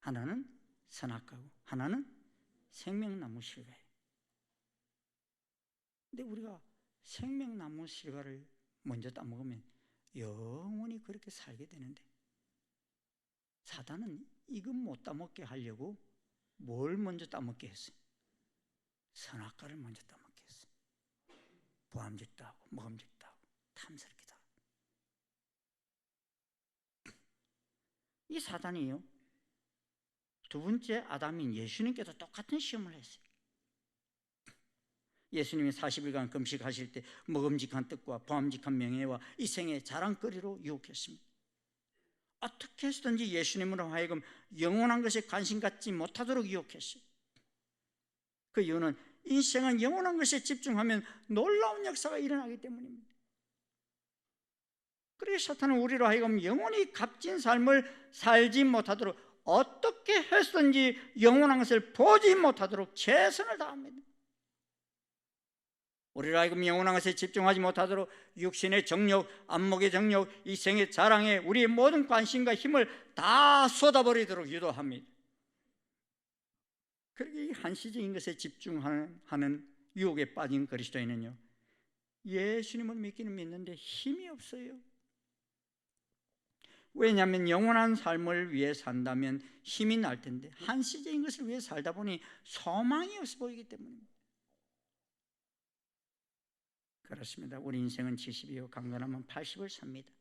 하나는 선악과고 하나는 생명나무 실과예요. 근데 우리가 생명나무 실과를 먼저 따먹으면 영원히 그렇게 살게 되는데 사단은 이거 못 따먹게 하려고 뭘 먼저 따먹게 했어요? 선악과를 먼저 따먹게 했어요. 부함직도 하고 먹음직도 하고 탐스럽기도 하고. 이 사단이요, 두 번째 아담인 예수님께도 똑같은 시험을 했어요. 예수님이 40일간 금식하실 때 먹음직한 뜻과 부함직한 명예와 이 생의 자랑거리로 유혹했습니다. 어떻게 해서든지 예수님으로 하여금 영원한 것에 관심 갖지 못하도록 유혹했어요. 그 이유는 인생은 영원한 것에 집중하면 놀라운 역사가 일어나기 때문입니다. 그래서 사탄은 우리로 하여금 영원히 값진 삶을 살지 못하도록 어떻게 했든지 영원한 것을 보지 못하도록 최선을 다합니다. 우리로 하여금 영원한 것에 집중하지 못하도록 육신의 정욕, 안목의 정욕, 이생의 자랑에 우리의 모든 관심과 힘을 다 쏟아버리도록 유도합니다. 그렇게 이 한시적인 것에 집중하는 유혹에 빠진 그리스도인은요, 예수님을 믿기는 믿는데 힘이 없어요. 왜냐하면 영원한 삶을 위해 산다면 힘이 날 텐데 한시적인 것을 위해 살다 보니 소망이 없어 보이기 때문입니다. 그렇습니다. 우리 인생은 70이요 강건하면 80을 삽니다.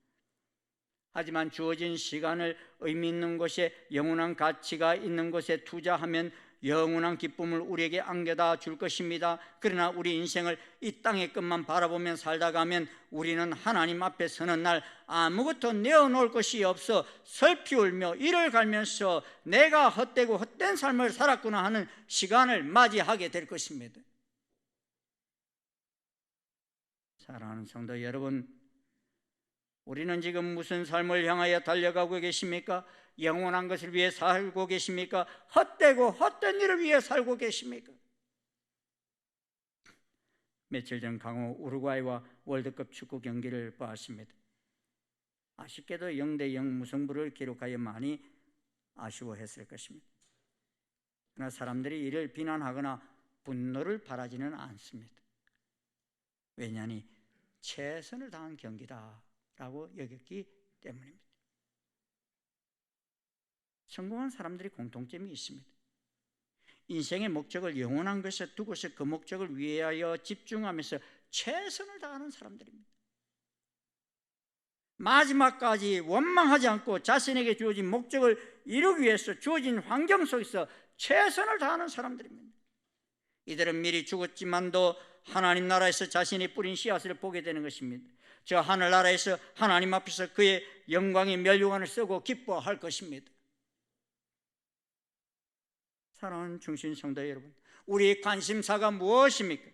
하지만 주어진 시간을 의미 있는 곳에, 영원한 가치가 있는 곳에 투자하면 영원한 기쁨을 우리에게 안겨다 줄 것입니다. 그러나 우리 인생을 이 땅의 것만 바라보며 살다가면 우리는 하나님 앞에 서는 날 아무것도 내어놓을 것이 없어 슬피 울며 이를 갈면서 내가 헛되고 헛된 삶을 살았구나 하는 시간을 맞이하게 될 것입니다. 사랑하는 성도 여러분, 우리는 지금 무슨 삶을 향하여 달려가고 계십니까? 영원한 것을 위해 살고 계십니까? 헛되고 헛된 일을 위해 살고 계십니까? 며칠 전 강호 우루과이와 월드컵 축구 경기를 보았습니다. 아쉽게도 0대0 무승부를 기록하여 많이 아쉬워했을 것입니다. 그러나 사람들이 이를 비난하거나 분노를 바라지는 않습니다. 왜냐하니 최선을 다한 경기다라고 여겼기 때문입니다. 성공한 사람들이 공통점이 있습니다. 인생의 목적을 영원한 것에 두고서 그 목적을 위하여 집중하면서 최선을 다하는 사람들입니다. 마지막까지 원망하지 않고 자신에게 주어진 목적을 이루기 위해서 주어진 환경 속에서 최선을 다하는 사람들입니다. 이들은 미리 죽었지만도 하나님 나라에서 자신이 뿌린 씨앗을 보게 되는 것입니다. 저 하늘나라에서 하나님 앞에서 그의 영광의 면류관을 쓰고 기뻐할 것입니다. 사랑하는 중신 성도 여러분, 우리의 관심사가 무엇입니까?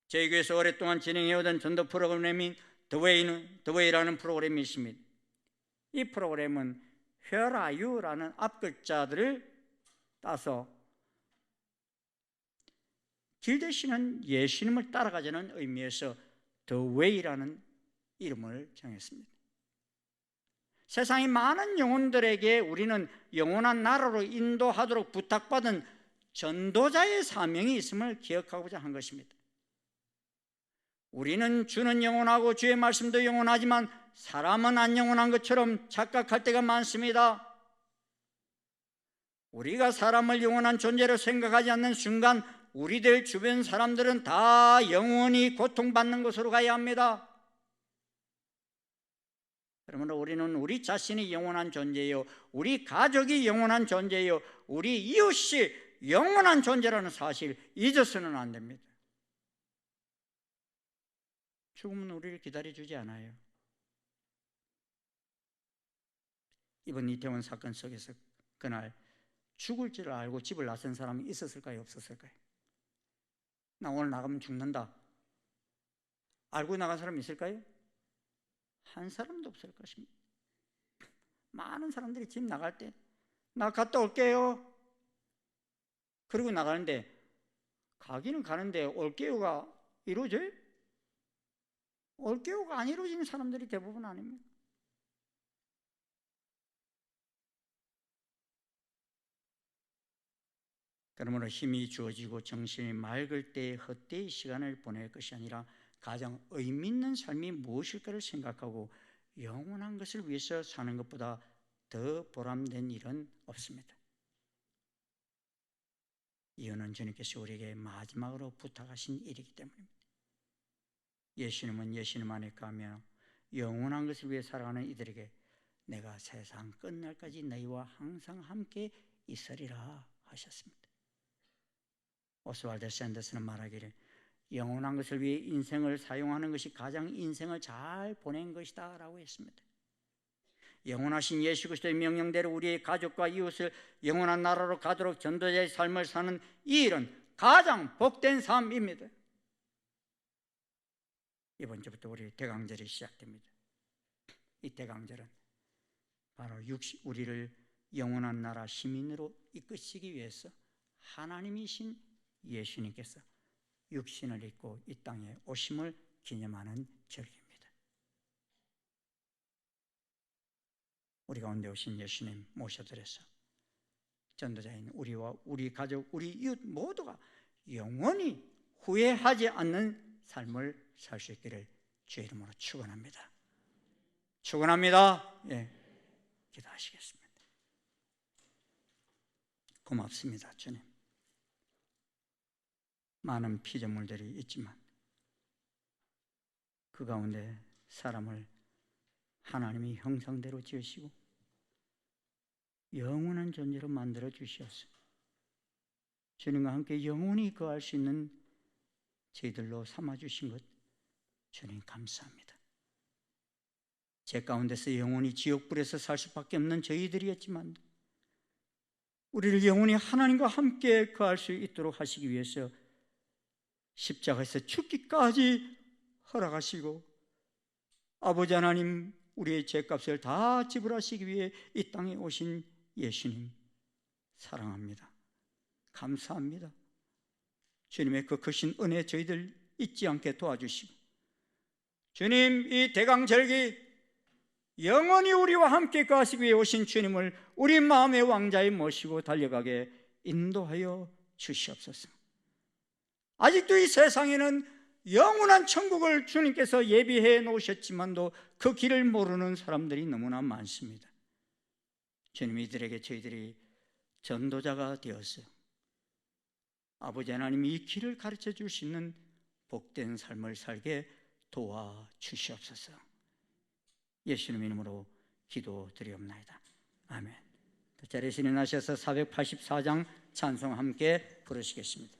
저희 교회에서 오랫동안 진행해오던 전도 프로그램인 더웨이라는 프로그램이 있습니다. 이 프로그램은 Where are you? 라는 앞글자들을 따서 길 되시는 예수님을 따라가자는 의미에서 The Way라는 이름을 정했습니다. 세상의 많은 영혼들에게 우리는 영원한 나라로 인도하도록 부탁받은 전도자의 사명이 있음을 기억하고자 한 것입니다. 우리는 주는 영원하고 주의 말씀도 영원하지만 사람은 안 영원한 것처럼 착각할 때가 많습니다. 우리가 사람을 영원한 존재로 생각하지 않는 순간 우리들 주변 사람들은 다 영원히 고통받는 곳으로 가야 합니다. 그러므로 우리는 우리 자신이 영원한 존재요, 우리 가족이 영원한 존재요, 우리 이웃이 영원한 존재라는 사실 잊어서는 안 됩니다. 죽음은 우리를 기다려주지 않아요. 이번 이태원 사건 속에서 그날 죽을 줄 알고 집을 나선 사람이 있었을까요? 없었을까요? 나 오늘 나가면 죽는다 알고 나간 사람이 있을까요? 한 사람도 없을 것입니다. 많은 사람들이 집 나갈 때 나 갔다 올게요 그리고 나가는데 가기는 가는데 올게요가 이루어져요? 올게요가 안 이루어지는 사람들이 대부분 아닙니다. 그러므로 힘이 주어지고 정신이 맑을 때 헛되이 시간을 보낼 것이 아니라 가장 의미 있는 삶이 무엇일까를 생각하고 영원한 것을 위해서 사는 것보다 더 보람된 일은 없습니다. 이유는 주님께서 우리에게 마지막으로 부탁하신 일이기 때문입니다. 예수님은 예수님 안에 가며 영원한 것을 위해 살아가는 이들에게 내가 세상 끝날까지 너희와 항상 함께 있으리라 하셨습니다. 오스왈드 샌더스는 말하기를 영원한 것을 위해 인생을 사용하는 것이 가장 인생을 잘 보낸 것이다 라고 했습니다. 영원하신 예수 그리스도의 명령대로 우리의 가족과 이웃을 영원한 나라로 가도록 전도자의 삶을 사는 이 일은 가장 복된 삶입니다. 이번 주부터 우리 대강절이 시작됩니다. 이 대강절은 바로 우리를 영원한 나라 시민으로 이끄시기 위해서 하나님이신 예수님께서 육신을 입고 이 땅에 오심을 기념하는 절기입니다. 우리 가운데 오신 예수님 모셔드려서 전도자인 우리와 우리 가족, 우리 이웃 모두가 영원히 후회하지 않는 삶을 살 수 있기를 주의 이름으로 축원합니다. 축원합니다. 예, 기도하시겠습니다. 고맙습니다, 주님. 많은 피조물들이 있지만 그 가운데 사람을 하나님이 형상대로 지으시고 영원한 존재로 만들어 주시었습니다. 주님과 함께 영원히 거할 수 있는 저희들로 삼아주신 것 주님 감사합니다. 제 가운데서 영원히 지옥불에서 살 수밖에 없는 저희들이었지만 우리를 영원히 하나님과 함께 거할 수 있도록 하시기 위해서 십자가에서 죽기까지 허락하시고 아버지 하나님 우리의 죄값을 다 지불하시기 위해 이 땅에 오신 예수님 사랑합니다. 감사합니다. 주님의 그 크신 은혜 저희들 잊지 않게 도와주시고 주님 이 대강절기 영원히 우리와 함께 거하시기 위해 오신 주님을 우리 마음의 왕자에 모시고 달려가게 인도하여 주시옵소서. 아직도 이 세상에는 영원한 천국을 주님께서 예비해 놓으셨지만도 그 길을 모르는 사람들이 너무나 많습니다. 주님 이들에게 저희들이 전도자가 되어서 아버지 하나님 이 길을 가르쳐 줄 수 있는 복된 삶을 살게 도와주시옵소서. 예수님 이름으로 기도드리옵나이다. 아멘. 자리에서 일어나셔서 484장 찬송 함께 부르시겠습니다.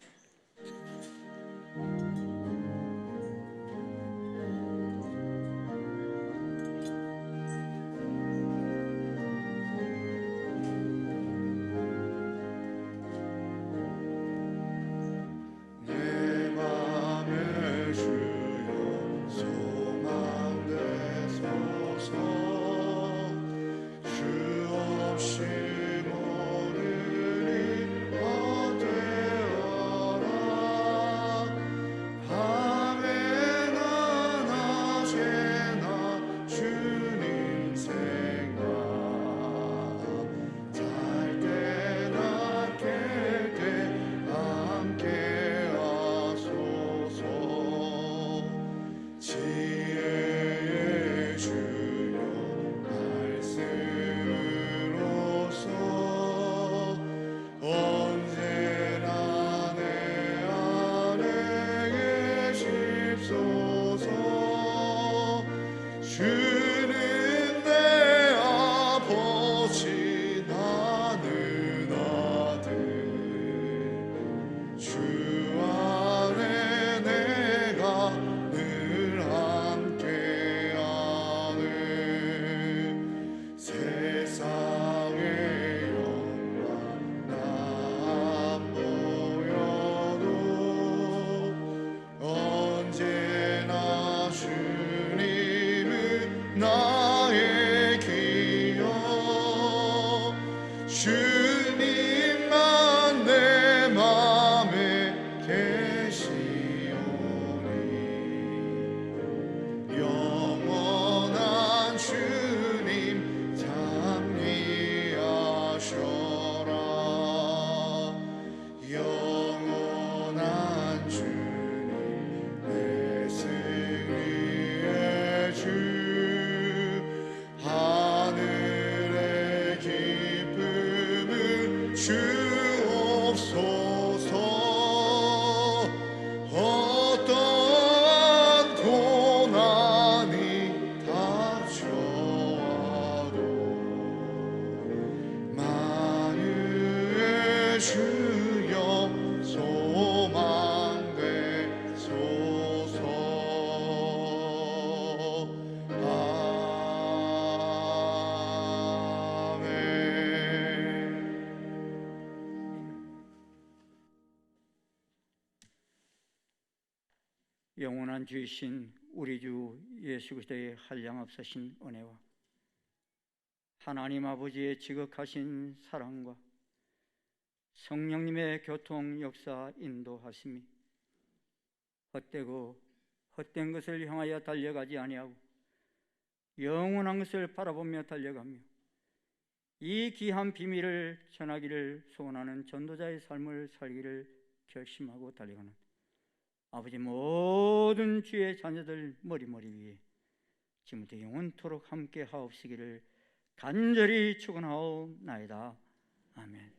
영원한 주이신 우리 주 예수 그리스도의 한량없으신 은혜와 하나님 아버지의 지극하신 사랑과 성령님의 교통 역사 인도하심이 헛되고 헛된 것을 향하여 달려가지 아니하고 영원한 것을 바라보며 달려가며 이 귀한 비밀을 전하기를 소원하는 전도자의 삶을 살기를 결심하고 달려가는 아버지 모든 주의 자녀들 머리머리 위에 지금부터 영원토록 함께 하옵시기를 간절히 축원하옵나이다. 아멘.